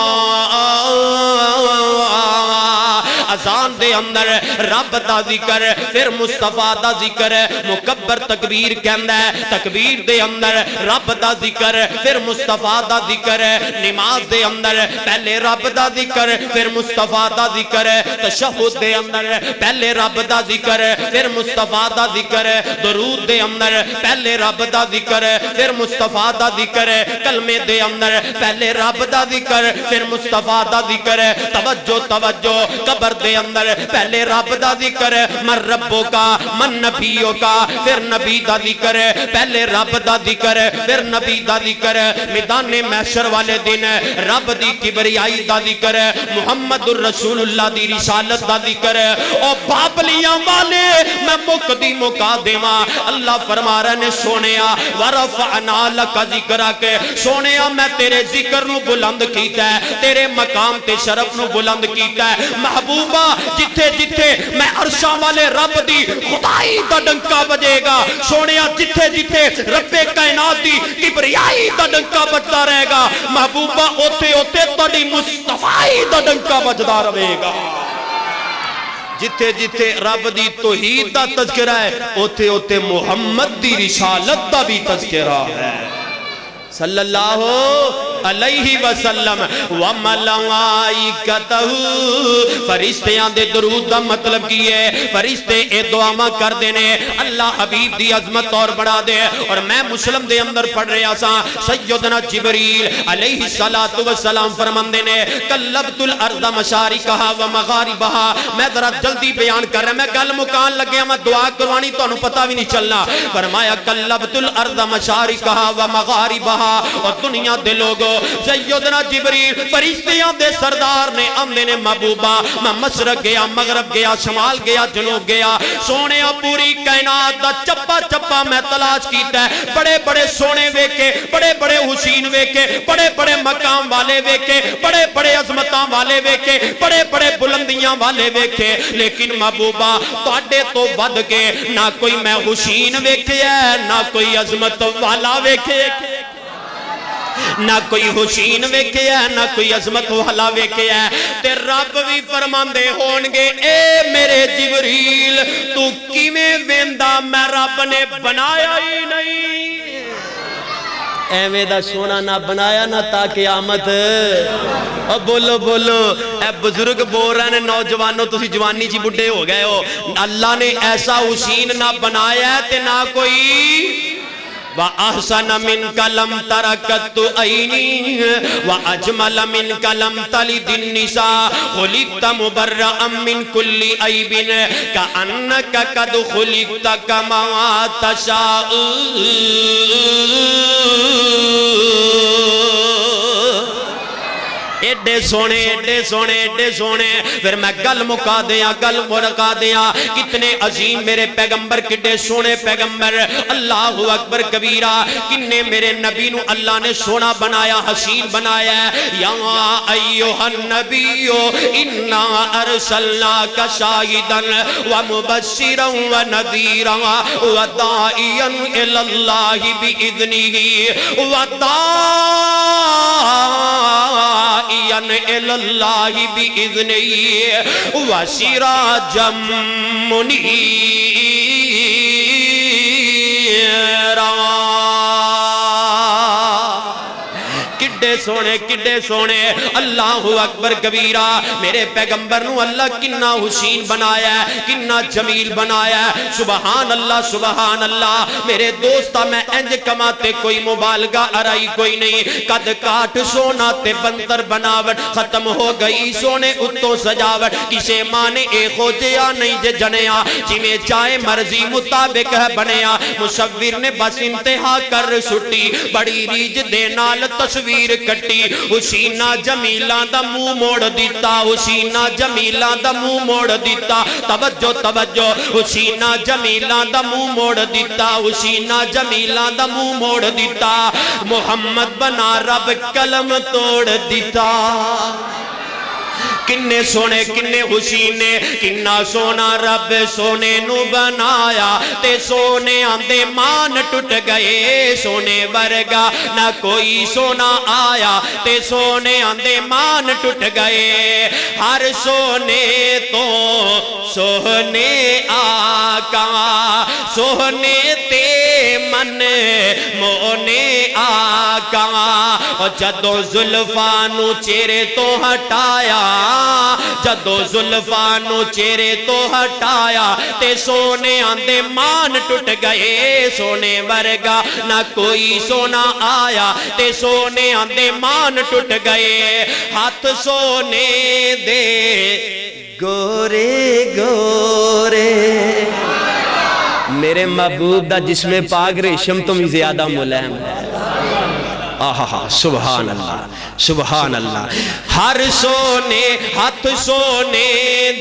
Speaker 3: اذان دے اندر رب دا ذکر پھر مصطفیٰ دا ذکر مکبر تکبیر کہندا ہے تکبیر دے اندر رب دا ذکر پھر مصطفیٰ دا ذکر نماز دے اندر پہلے رب دا ذکر پھر مصطفیٰ دا ذکر تشہد دے اندر پہلے رب دا ذکر پھر مصطفیٰ دا ذکر درود دے اندر پہلے رب دا ذکر پھر مصطفیٰ دا ذکر کلمے دے اندر پہلے رب دا ذکر پھر مصطفیٰ دا ذکر توجہ توجہ قبر دے اندر پہلے رب دا ذکر من ربوں کا من نبیوں کا پھر نبی دا ذکر پہلے رب دا ذکر پھر نبی دا ذکر میدان محشر والے دن رب دی کبریائی دا ذکر محمد الرسول اللہ دی رسالت دا ذکر او بابلیاں والے میں مقدی مکا دیواں اللہ فرما رہے نے سونیا ورفعنا لک ذکرک سونیا میں تیرے ذکر نو بلند کیتا ہے تیرے مقام تے شرف نو بلند کیتا ہے محبوبہ جتھے جتھے میں عرشاں والے رب دی خدائی دا ڈنکا بجے گا سونیا جتھے جتھے رب کائنات دی کبریائی دا ڈنکا بجدا رہے گا محبوبہ اوتے اوتے تہاڈی مصطفی دا ڈنکا بجدا رہے گا جتھے جتھے رب دی توحید دا تذکرہ ہے اوتے اوتے محمد دی رسالت دا بھی تذکرہ ہے صلی اللہ علیہ وسلم وملائکتہ، فرشتیاں دے درود دا مطلب کی ہے فرشتے اے دعاواں کر دینے اللہ حبیب دی عظمت اور بڑھا دے۔ اور میں مسلم دے اندر پڑھ رہا سا سیدنا جبریل علیہ السلام فرماندے نے قلبت الارض مشارقہا و مغاربہا، میں ذرا جلدی بیان کر رہا، میں گل مکان لگے میں دعا کروانی تو انہوں پتہ بھی نہیں چلنا۔ فرمایا قلبت الارض مشارقہا و مغاربہا، اور دنیا دے لوگو سیدنا جبریل فرشتیاں دے سردار نے آندے نے محبوبہ میں مشرق گیا، مغرب گیا، شمال گیا، جنوب گیا، سونے پوری کائنات دا چپا چپا میں تلاش کیتا ہے، بڑے بڑے سونے ویکے، بڑے بڑے حسین ویکے، بڑے بڑے مقام والے ویکے، بڑے بڑے عظمتاں والے ویکے، بڑے بڑے بلندیاں والے ویکے، لیکن محبوبہ تواڈے تو ود کے نہ کوئی میں حسین ویکے ہے، نہ کوئی عظمت والا ویکے، نہ کوئی حسین ویکھے ہے، نہ کوئی عظمت والا ویکھے ہے۔ تے رب بھی فرماندے ہونگے اے میرے جبریل تو کیویں ویندا، میں رب نے بنایا ہی نہیں، ایویں دا سونا نہ بنایا نہ تا قیامت۔ اور بولو بولو اے بزرگ بول رہے ہیں نوجوانوں تسی جوانی جی بڈھے ہو گئے ہو، اللہ نے ایسا حسین نہ بنایا ہے تے نہ کوئی وَأَحْسَنَ مِنْكَ لَمْ تَرَكَتُ عَيْنِي وَأَجْمَلَ مِنْكَ لَمْ تَلِدِ النِّسَاءُ خُلِقْتَ مُبَرَّأً مِنْ كُلِّ عَيْبٍ كَأَنَّكَ قَدْ خُلِقْتَ كَمَا تَشَاءُ۔ ایڈے سونے ایڈے سونے ایڈے سونے، پھر میں گل مکا دیا گل مرکا دیا، کتنے عظیم میرے پیغمبر، کتنے سونے پیغمبر، اللہ اکبر کبیرہ، کتنے میرے نبی نو اللہ نے سونا بنایا، حسین بنایا ہے۔ یا ایوہ النبی انا ارسلناک شاہدا ومبشرا ونذیرا وداعیا الی اللہ بإذنہ اللہ بإذنہ وسراجا منیرا۔ کڈے سونے اللہ اکبر کبیرہ، میرے پیغمبر نو اللہ کنا حسین بنایا ہے، کنا جمیل بنایا ہے، سبحان اللہ سبحان اللہ۔ میرے دوستا میں انج کماتے کوئی مبالغہ ارائی کوئی نہیں، قد کاٹ سونا تے بندر بناوٹ، ختم ہو گئی سونے اتو سجاوٹ، کسے مانے اے خوجیا نہیں جے جنیا، جی میں چاہے مرضی مطابق ہے بنیا، مصور نے بس انتہا کر سٹی، بڑی ریج دے نال تصویر کٹی، حسینہ جمیلہ دا منہ موڑ دیتا، حسینہ جمیلہ دا منہ موڑ دیتا، توجہ توجہ، حسینہ جمیلہ دا منہ موڑ دیتا، حسینہ جمیلہ دا منہ موڑ دیتا، محمد بنا رب قلم توڑ دیتا۔ کنے سونے کنے حسینے، کنا سونا رب سونے نو بنایا، تے سونے آندے مان ٹوٹ گئے، سونے ورگا نہ کوئی سونا آیا، تے سونے آندے مان ٹوٹ گئے۔ ہر سونے تو سونے آقا، سونے تے من مونے آقا، اور جدو زلفانو چہرے تو ہٹایا، جدو زلفانو چہرے تو ہٹایا، تے سونے آندے مان ٹوٹ گئے، سونے ورگا نہ کوئی سونا آیا، تے سونے آندے مان ٹوٹ گئے۔ ہاتھ سونے دے گورے گورے، میرے محبوب دا جسم پاک ریشم تو بھی زیادہ ملائم ہے۔ آہا سبحان اللہ سبحان اللہ۔ ہر سونے ہاتھ سونے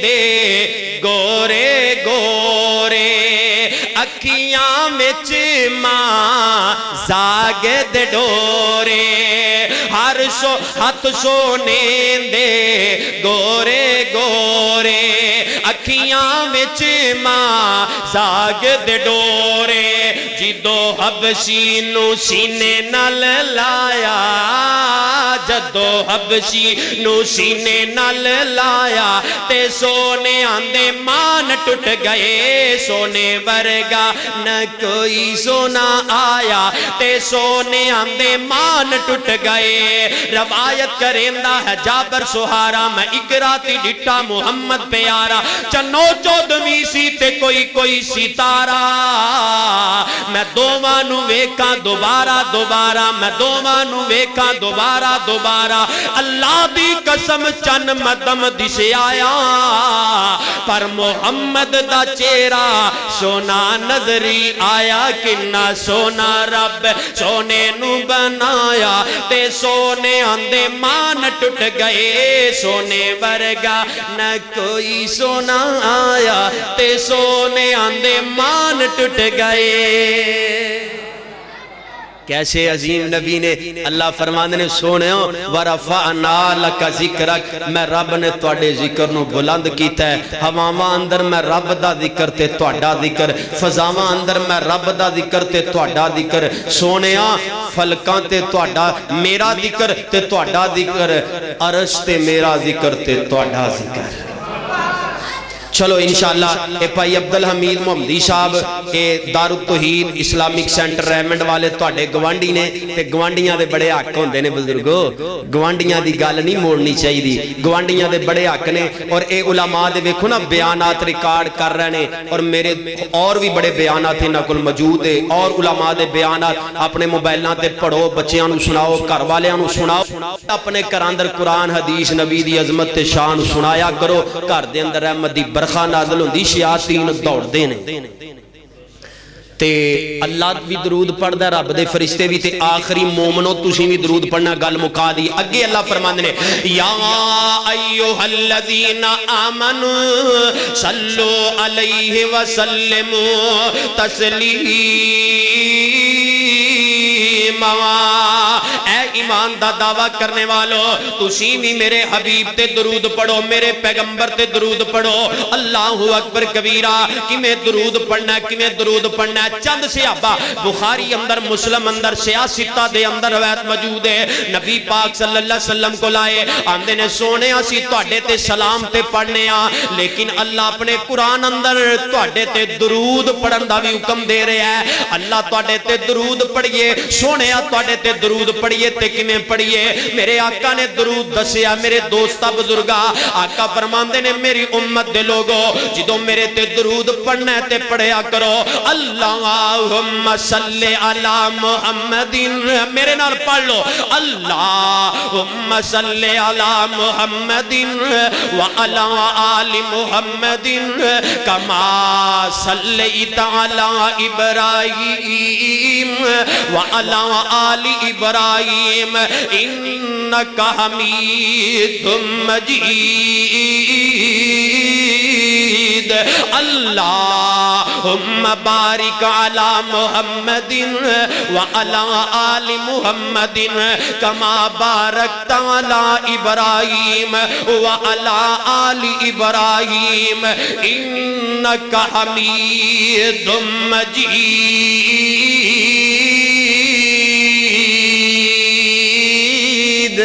Speaker 3: دے گورے گورے، اکھیاں وچ ماں زاگد ڈورے، ہر ہاتھ سونے دے گورے گورے، اکھیاں وچ ماں زاگد ڈورے، جدو حبشی نو سینے نال لایا، جدو حبشی نو سینے نال لایا تے سونے آندے مان ٹوٹ گئے سونے ورگا نہ کوئی سونا آیا تے سونے آندے مان ٹوٹ گئے روایت کریندہ ہے جابر سہارا میں اکراتی ڈٹا محمد پیارا چنو چودویں سی تے کوئی ستارہ میں دومانو ویکاں دوبارہ میں دومانو ویکاں دوبارہ اللہ دی قسم چن مدم دسے آیا پر محمد دا چہرہ سونا نظری آیا کنا سونا رب سونے نو بنایا تے سونے آندے مان ٹوٹ گئے سونے ورگا نہ کوئی سونا آیا تے سونے آندے مان ٹوٹ گئے کیسے عظیم نبی نے اللہ فرمانے نے سونےوں وَرَفَعْنَا لَكَ ذِكْرَكَ میں رب نے توڑے ذکر نو بلند کیتا ہے ہواواں اندر میں رب دا ذکر تے توڑا ذکر فضاواں اندر میں رب دا ذکر تے توڑا ذکر سونےاں فلکاں تے توڑا میرا ذکر تے توڑا ذکر عرش تے میرا ذکر تے توڑا ذکر چلو انشاءاللہ اے پائی عبدالحمید محمدی صاحب اے دارالتوحید اسلامک سینٹر ریمنڈ والے توڑے گوانڈی نے تے گوانڈیاں دے بڑے حق ہوندے نے بزرگو گوانڈیاں دی گال نہیں موڑنی چاہی دی گوانڈیاں دے بڑے حق نے اور اے علماء دے ویکھو نا بیانات ریکارڈ کر رہے نے اور میرے اور بھی بڑے بیانات ہیں نقل موجود ہے اور علماء دے بیانات اپنے موبائلوں تے پڑھو بچیاں نو سناؤ گھر والیاں نو سناؤ اپنے گھر اندر قرآن حدیث نبی دی عظمت تے شان سنایا کرو گھر دے اندر رحمت دی برخا نازل ہوندی شیاطین دوڑ دینے تے اللہ بھی درود پڑھ دا رب دے فرشتے بھی تے آخری مومنوں تُسی بھی درود پڑھنا گل مکا دی اگے اللہ فرماندے نے یا ایوہ الذین آمنوا صلو علیہ وسلم تسلیما اے ایمان دا دعویٰ کرنے والو تسی بھی میرے حبیب تے درود پڑھو میرے پیغمبر تے درود پڑھو اللہ اکبر کبیرہ کمیں درود پڑھنا ہے چند صحابہ بخاری اندر مسلم اندر سیاستہ دے اندر روایت موجود ہے نبی پاک صلی اللہ علیہ وسلم کو لائے آندے نے سونے اسی توڑے تے سلام تے پڑھنے لیکن اللہ اپنے قرآن اندر توڑے تے درود پڑھن دا بھی حکم دے رہے ہیں اللہ توڑے تے درود پڑھئے سونے توڑے تے درود پڑھئے تے کمیں پڑھئے میرے آقا نے درود دسیا میرے دوستہ بزرگا آقا فرماندے نے میری امت دے لوگو جدو میرے تے درود پڑھنے تے پڑھیا کرو اللہم صلی علی محمد میرے نال پڑھ لو اللہم صلی علی محمد وعلی آل محمد کما صلیت علی ابراہیم وعلی آل ابراہیم انکا حمید مجید اللہم بارک علی محمد وعلی آل محمد کما بارکت علی ابراہیم وعلی آل ابراہیم انکا حمید مجید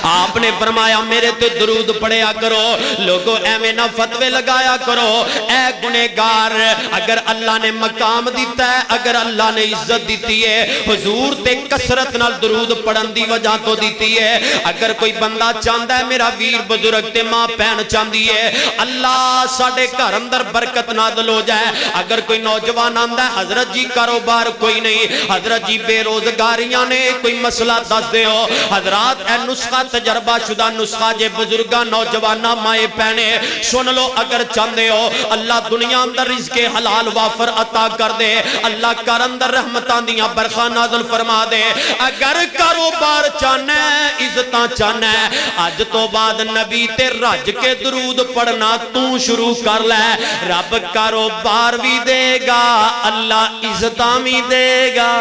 Speaker 3: آپ نے فرمایا میرے تے درود پڑھیا کرو لوگوں ایویں نہ فتوے لگایا کرو اے گنہگار اگر اللہ نے مقام دیتا ہے اگر اللہ نے عزت دیتی ہے حضور تے کثرت نال درود پڑھن دی وجہ تو دیتی ہے اگر کوئی بندہ چاہتا ہے میرا ویر بزرگ تے ماں بہن چاہتی ہے اللہ ساڈے گھر اندر برکت نازل ہو جائے اگر کوئی نوجوان آندا ہے حضرت جی کاروبار کوئی نہیں حضرت جی بے روزگاریاں نے کوئی مسئلہ دس دے ہو حضرات اے نسخہ تجربہ شدہ نسخہ جے بزرگاں نوجوانہ مائے پہنے سن لو اگر چاندے ہو اللہ دنیا اندر رزق حلال وافر عطا کر دے اللہ کر اندر رحمتاں دیاں برخا نازل فرما دے اگر کاروبار چاہنا ہے عزتاں چاہنا ہے آج تو بعد نبی تے رج کے درود پڑھنا تو شروع کر لے رب کاروبار بھی دے گا اللہ عزتاں بھی دے گا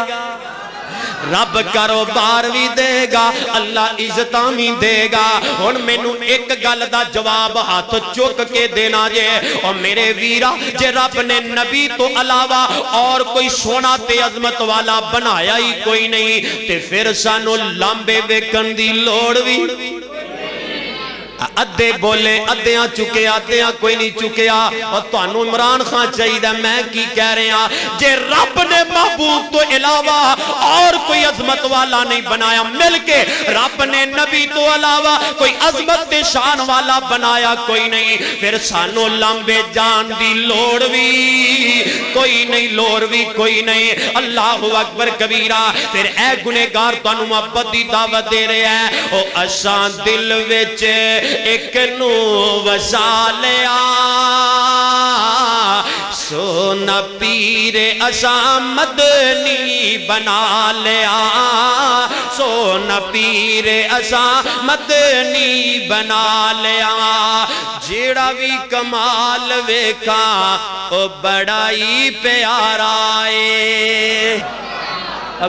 Speaker 3: رب کاروبار بھی دے گا اللہ عزتاں بھی دے گا ہن مینوں ایک گل دا جواب ہاتھ چک کے دینا جے اور میرے ویرا جے رب نے نبی تو علاوہ اور کوئی سونا تے عظمت والا بنایا ہی کوئی نہیں تے پھر سانو لامبے ویکھن دی لوڑ بھی ادھے بولے ادھیاں چکے ادھیاں کوئی نہیں چکیا اور تانوں عمران خان چاہیے میں کی کہہ رہے ہیں جے رب نے محبوب تو علاوہ اور کوئی عظمت والا نہیں بنایا مل کے رب نے نبی تو علاوہ کوئی عظمت تے شان والا بنایا کوئی نہیں پھر سانو لمبے جان دی لوڑ بھی کوئی نہیں لوڑ بھی کوئی نہیں اللہ اکبر کبیرہ پھر اے گنہگار تانوں محبت دی دعوت دے رہے ہیں او اساں دل وچ ایک نو وسا لیا سونا پیر اساں مدنی بنا لیا سونا پیر اساں مدنی بنا لیا جیڑا بھی کمال ویکھاں او بڑا ہی پیارا ہے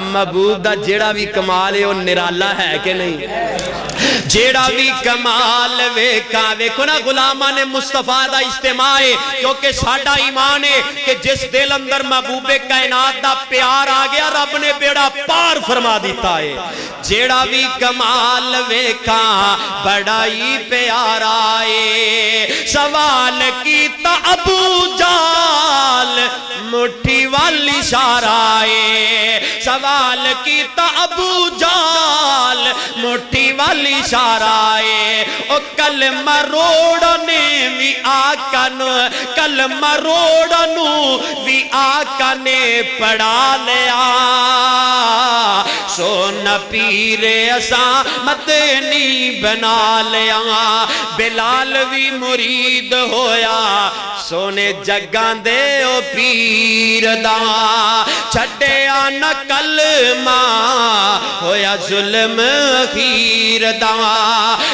Speaker 3: محبوب دا جیڑا بھی کمال ہے وہ نرالا ہے کہ نہیں جیڑا بھی کمال ویکھاں ویکھو نا غلامان مصطفیٰ دا اجتماع ہے کیونکہ ساڈا ایمان ہے کہ جس دل اندر محبوب کائنات دا پیار آ گیا رب نے بیڑا پار فرما دیتا ہے جیڑا بھی کمال ویکھاں بڑا ہی پیارا ہے سوال کیتا ابو جال مٹھی والی اشارہ ہے سوال کیتا ابو جال مٹھی والی اشارہ ہے او کلمہ روڑنے وی آکن کلمہ روڑنو وی آکنے پڑھا لیا سونا پیر اساں مدنی بنا لیا بلال وی مرید ہویا سونے جگان دے او پیر دا چھڑیا نہ کلمہ ہویا ظلم خیر دا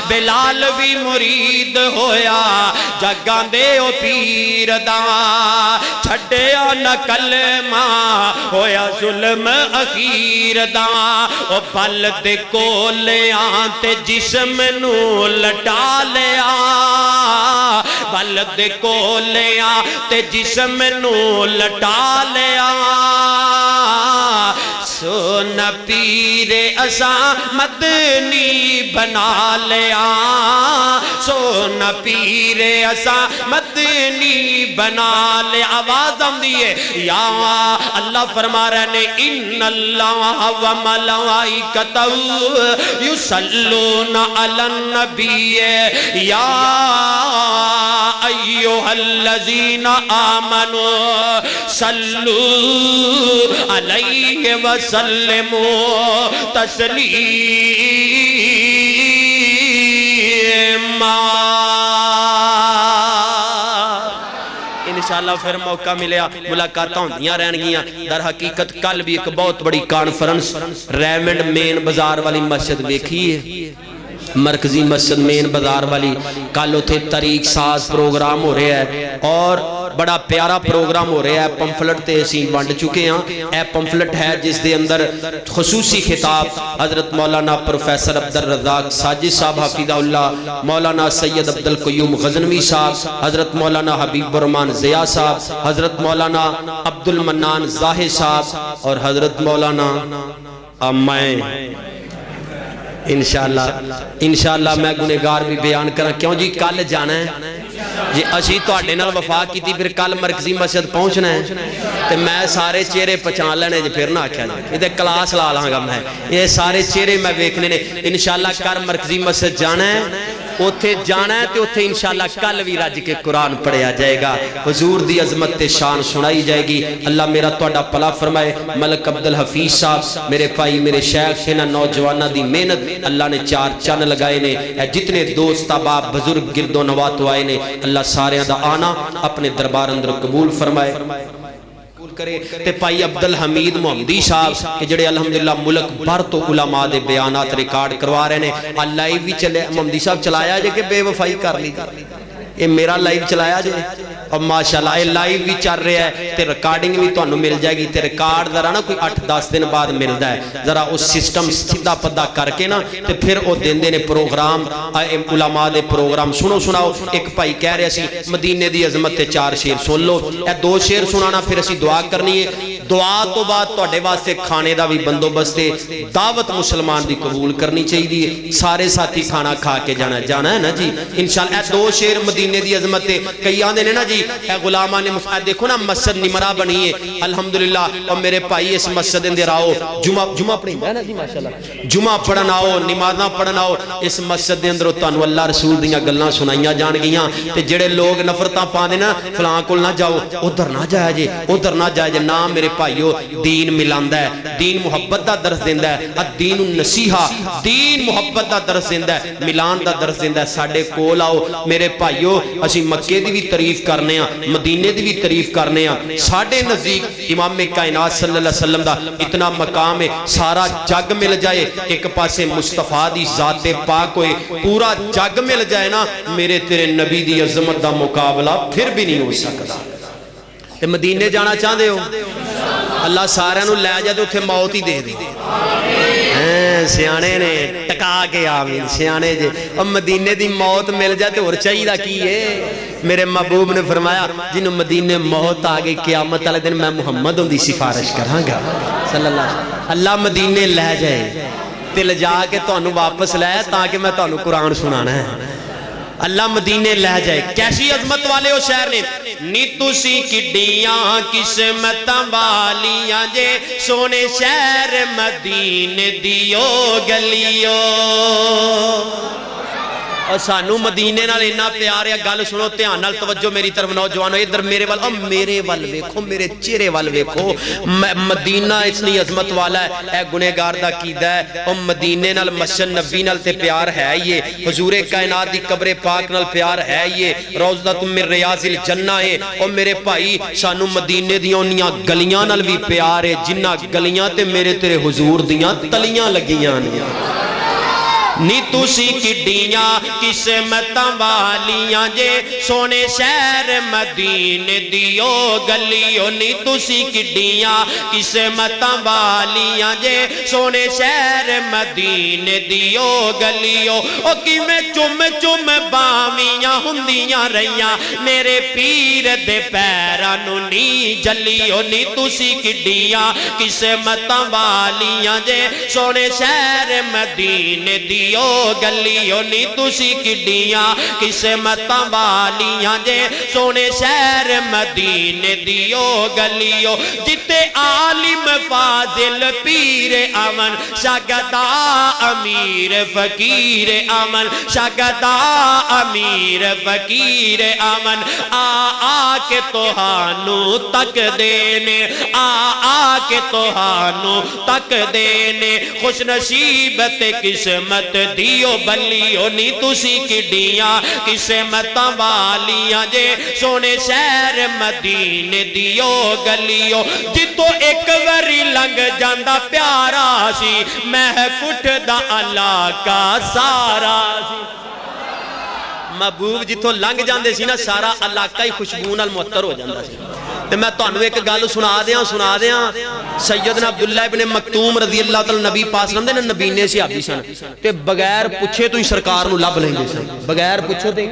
Speaker 3: بلال بھی مرید ہویا جگان دے او پیر دا چھڑیا نہ کلمہ ہویا ظلم اخیر دا او پل دے کولیاں تے جسم نو لٹا لیا پل دے کولیاں تے جسم نو لٹا لیا سونا پیر اساں مدنی بنا لیا سونا پیر اساں مدنی بنا لیا آواز ہم دیئے یا اللہ فرما رہے نے ان اللہ و ملائکتہ یصلون علی النبی یا ایوہ الذین آمنوا صلو علیہ وسلموا تسلیما انشاءاللہ پھر موقع ملیا ملاقاتاں ہوندیاں رہن گیاں در حقیقت کل بھی ایک بہت بڑی کانفرنس ریمنڈ مین بازار والی مسجد دیکھی ہے مرکزی مسجد مین بازار والی کل تھے طریق ساز پروگرام ہو رہا ہے اور بڑا پیارا پروگرام ہو رہا ہے پمفلٹ تے اسی بانٹ چکے ہیں اے پمفلٹ ہے جس دے اندر خصوصی خطاب حضرت مولانا پروفیسر عبدالرزاق ساجد صاحب حفظہ اللہ مولانا سید عبدالقیوم غزنوی صاحب حضرت مولانا حبیب الرحمن ضیاء صاحب حضرت مولانا عبدالمنان زاہد صاحب اور حضرت مولانا میں انشاءاللہ میں گنہگار بھی بیان کرنا کیوں جی کل جانا ہے جی اسی تو اڈے نال وفا کی تھی پھر کل مرکزی مسجد پہنچنا ہے تو میں سارے چہرے پہچان لینے جی پھر نہ آکھیا جی یہ کلاس لا لاں گا میں یہ سارے چہرے میں ویکھنے نے انشاءاللہ کر مرکزی مسجد جانا ہے اوتھے جانا ہے تو اوتھے انشاءاللہ کل بھی رج کے قرآن پڑھیا جائے گا حضور دی عظمت تے شان سنائی جائے گی اللہ میرا توڑا پلا فرمائے ملک عبدالحفیظ صاحب میرے پائی میرے شیخ ہیں نوجوانہ دی محنت اللہ نے چار چن لگائے نے جتنے دوست احباب بزرگ گرد و نوات آئے نے اللہ سارے دا آنا اپنے دربار اندر قبول فرمائے کرے تے پائی عبدالحمید محمدی صاحب کہ جڑے الحمدللہ ملک بھر تو علماء دے بیانات ریکارڈ کروا رہے ہیں لائیو بھی چلے محمدی صاحب چلایا جے کہ بے وفائی کر لی یہ میرا لائیو چلایا جے اور ماشاءاللہ یہ لائیو بھی چل رہا ہے تے ریکارڈنگ بھی تانوں مل جائے گی تے ریکارڈ ذرا نا کوئی 8-10 دن بعد ملدا ہے ذرا اس سسٹم سیدھا پدا کر کے نا تے پھر او دیندے نے پروگرام علماء دے پروگرام سناؤ ایک بھائی کہہ رہے سی مدینے دی عظمت تے 4 شعر سن لو اے 2 شعر سنانا پھر اسی دعا کرنی ہے دعا تو بعد تواڈے واسطے کھانے دا بھی بندوبست ہے دعوت مسلمان دی قبول کرنی چاہیے سارے ساتھی کھانا کھا کے جانا ہے نا جی انشاءاللہ اے 2 شعر مدینے دی عظمت تے کئی آندے نے نا جی اے غلامان مسعود دیکھو نا مسجد نمرہ بنی ہے الحمدللہ اور میرے بھائی اس مسجد اندر آؤ جمعہ پڑھیں ہے نا جی ماشاءاللہ جمعہ پڑھن آؤ نمازاں پڑھن آؤ اس مسجد دے اندر تانوں اللہ رسول دیاں گلاں سنائیاں جان گیاں تے جڑے لوگ نفرتاں پاندے نا فلاں کول نہ جاؤ ادھر نہ جایا جے ادھر نہ جایا جے نا میرے بھائیو دین ملاندا ہے دین محبت دا درس دیندا ہے الدین النصیحہ دین محبت دا درس دیندا ہے ملان دا درس دیندا ہے ساڈے کول آؤ میرے بھائیو اسی مکے دی بھی تعریف کرنے ہاں مدینے دی بھی تعریف کرنے ہاں ساڈے نزدیک امام کائنات صلی اللہ علیہ وسلم دا اتنا مقام ہے سارا جگ مل جائے ایک پاسے مصطفیٰ دی ذات پاک ہوئے پورا جگ مل جائے نا میرے تیرے نبی دی عظمت دا مقابلہ پھر بھی نہیں ہو سکتا تے مدینے جانا چاہتے ہو اللہ سارے نو لے جائے تو اتھے موت ہی دے دی سیانے نے ٹکا کے آمین سیانے جے اور مدینے دی موت مل جائے تو اور چاہیے دا کی ہے میرے محبوب نے فرمایا جنہوں مدینے موت آگئی قیامت والے دن میں محمد ہوں دی سفارش کروں گا صلی اللہ علیہ وسلم اللہ مدینے لے جائے تل جا کے تو انہوں واپس لے تاکہ میں تو انہوں قرآن سنانا ہے اللہ مدینے لے جائے کیسی عظمت والے ہو شہر نے نی تسی کڈیاں قسمتاں والیاں جے سونے شہر مدینے دیو گلیو اور سانو مدینے نال اتنا پیار ہے گل سنو دھیان نال توجہ میری طرف نوجوانو ادھر میرے وال اور میرے وال ویکھو میرے چہرے وال ویکھو مدینہ اتنی عظمت والا ہے اے گنہگار دا کیدا ہے اور مدینے نال مسجد نبی نال تے پیار ہے یہ حضور کائنات دی قبر پاک نال پیار ہے یہ روضہ من ریاض الجنہ ہے اور میرے بھائی سانو مدینے دیاں انیاں گلیاں نال بھی پیار ہے جنہ گلیاں تے میرے تیرے حضور دیاں تلیاں لگیاں نی تسی کڈیاں قسمتاں والیاں جے سونے شہر مدینے دیو گلیو نی تسی کڈیاں قسمتاں والیاں جے سونے شہر مدینے دیو گلیو او کی میں چم باویاں ہندیاں رہیاں میرے پیر دے پیرانو نی جلیو نی تسی کڈیاں قسمتاں والیاں جے سونے شہر مدینے دیو گلیو نی تسی کڈیاں قسمتاں والیاں جے سونے شہر مدینے دیو گلیو جتے عالم فاضل پیر امن شاگردہ امیر فقیر امن شاگردہ امیر فقیر امن آ کے توہانو تک دینے آ کے توہانو تک دینے خوش نصیبت قسمت دیو بلیو نی تسی کڈیاں قسمتاں والیاں جے سونے شہر مدینے دیو گلیو جتو ایک وری لنگ جاندہ پیارا سی میں کٹ دا علاقہ سارا سی محبوب جتو لنگ جاندے سی نا سارا علاقہ ہی خوشبو نال معطر ہو جاندہ سی تے میں تو انوے ایک گالو سنا دیاں سیدنا عبداللہ ابن مکتوم رضی اللہ تعالی نبی پاس رہم دے نا نبینے سے آبی سن تے بغیر پوچھے تو ہی سرکار نو لب لیں گے سن بغیر پوچھے تو ہی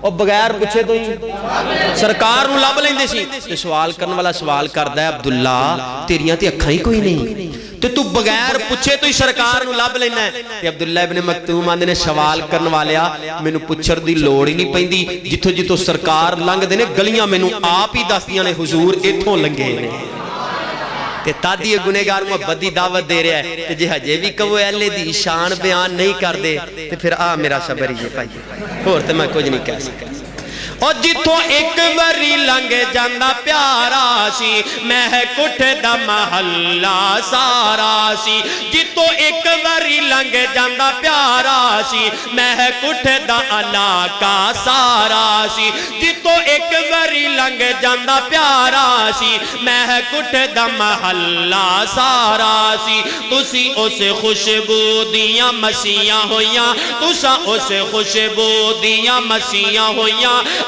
Speaker 3: اور بغیر پوچھے تو ہی سرکار نو لب لیں دے سی تے سوال کرنے والا سوال کردہ ہے عبداللہ تیریاں تے اکھائیں کوئی نہیں تو بغیر پوچھے تو ہی سرکار نو لب لینا ہے تے عبداللہ ابن مکتوم آندے نے سوال کرنے والیا میں نو پچھر دی لوڑ ہی نہیں پہندی جتو سرکار لنگ دے نے گلیاں میں نو آپ ہی دستیاں نے حضور ایتھوں لنگے نے تے تادی گنہگار محبت دی دعوت دے رہا ہے تے جے ہجے بھی کہو اہلے دی شان بیان نہیں کر دے تے پھر میرا صبر ہی پائی اور تے میں کچھ نہیں کہہ سکتا اور جتوں ایک وری لنگ جاندہ پیارا سی میں کٹھ دا محلہ سارا سی جتوں ایک وری لنگ جاندہ پیارا سی میں کٹھ دا علاقہ سارا سی جتوں ایک وری لنگ جاندہ پیارا سی میں کٹھ دا محلہ سارا سی تسی اس خوشبو دیاں مسیاں ہویاں تسا اس خوشبو دیاں مسیاں ہویاں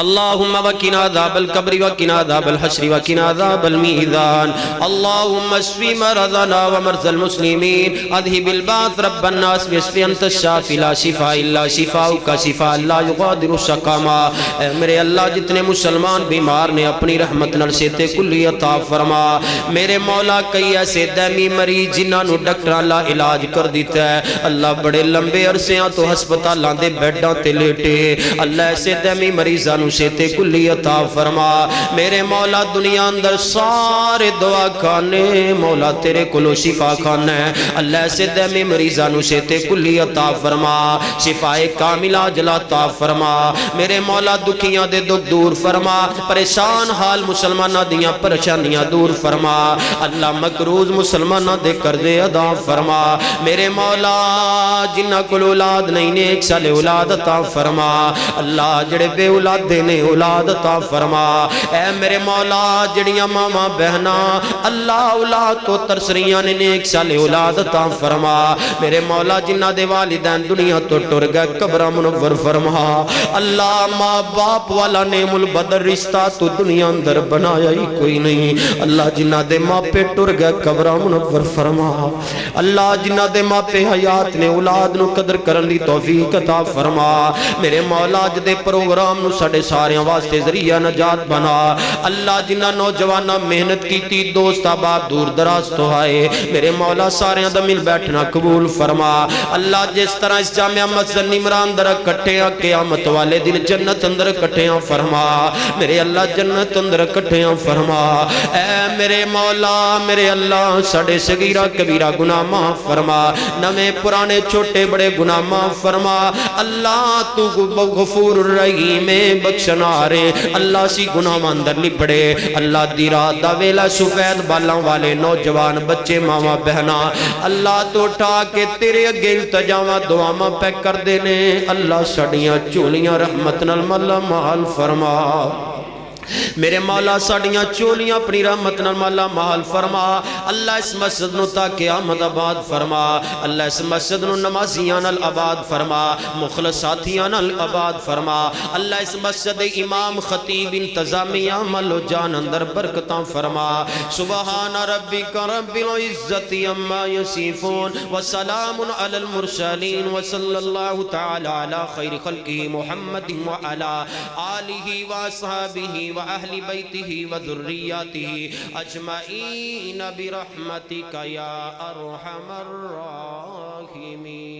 Speaker 3: اللهم وقنا عذاب القبر وقنا عذاب الحشر وقنا عذاب الميزان اللهم اشف مرضنا ومرضى المسلمين اذهب الباس رب الناس واشف انت الشافي لا شفاء الا شفاؤك شفاء لا يغادر سقما اے میرے اللہ جتنے مسلمان بیمار نے اپنی رحمت نال صحت کلی عطا فرما میرے مولا کئی ایسے دائمی مریض جنہاں نو ڈاکٹراں لا علاج کر دیتا ہے اللہ بڑے لمبے عرصیاں تو ہسپتالاں دے بیڈاں تے لیٹے اللہ ایسے دائمی مریض صحت کلی عطا فرما میرے مولا دنیا اندر سارے دعا کھانے مولا تیرے کلو شفا کھانا ہے اللہ ایسے دائمی مریضانو صحت کلی عطا فرما شفا کاملہ عاجلہ عطا فرما میرے مولا دکھیاں دے دکھ دور فرما پریشان حال مسلمانہ دیاں پریشانیاں دور فرما اللہ مقروض مسلمانہ دے قرضے ادا فرما میرے مولا جنہ کل اولاد نہیں نیک سال اولاد عطا فرما اللہ جڑے بے اولاد دینے اولاد عطا فرما اے میرے مولا جڑیاں ماما بہنا اللہ اولاد تو ترسریاں نے نیک سال اولاد عطا فرما میرے مولا جنہ دے والدین دنیا تو ٹر گئے قبر منور فرما اللہ ماں باپ والا نعم البدر رشتہ تو دنیا اندر بنایا ہی کوئی نہیں اللہ جنہ دے ماں پہ ٹر گئے قبر منور فرما اللہ جنہ دے ماں پہ حیات نے اولاد نو قدر کرن لی توفیق عطا فرما میرے مولا جدے پروگرام نو ساڑے سارے واسطے ذریعہ نجات بنا اللہ جنہ نوجوانہ محنت کی تی دوست آباد دور دراز تو آئے میرے مولا سارے دمل بیٹھنا قبول فرما اللہ جس طرح اس جامعہ مسجد نمران در کٹھیاں قیامت والے دن جنت اندر کٹھیاں فرما میرے اللہ جنت اندر کٹھیاں فرما اے میرے مولا میرے اللہ ساڑے صغیرہ کبیرہ گناہ معاف فرما نوے پرانے چھوٹے بڑے گناہ معاف فرما اللہ تو غفور الرحیم بخشنا رے اللہ سی گناہ ماندر لپڑے اللہ دی رات دا ویلا سفید بالاں والے نوجوان بچے ماما بہنا اللہ تو اٹھا کے تیرے اگے التجاواں دعاواں پیک کر دینے اللہ سڑیاں چولیاں رحمت نال مالا مال فرما میرے مولا ساڑیاں چولیاں اپنی رحمت نال مالا مال فرما اللہ اس مسجد نو تا قیامت آباد فرما اللہ اس مسجد نو نمازیاں نال آباد فرما مخلص ساتھیاں نال آباد فرما اللہ اس مسجد امام خطیب انتظامیہ ملو جان اندر برکتاں فرما سبحان ربک رب العزت اما یصفون وسلام علی المرسلین وصلی اللہ تعالی علی خیر خلقہ محمد وعلی آلہ واصحابہ وأهل بيته وذرياته أجمعين برحمتك يا أرحم الراحمين.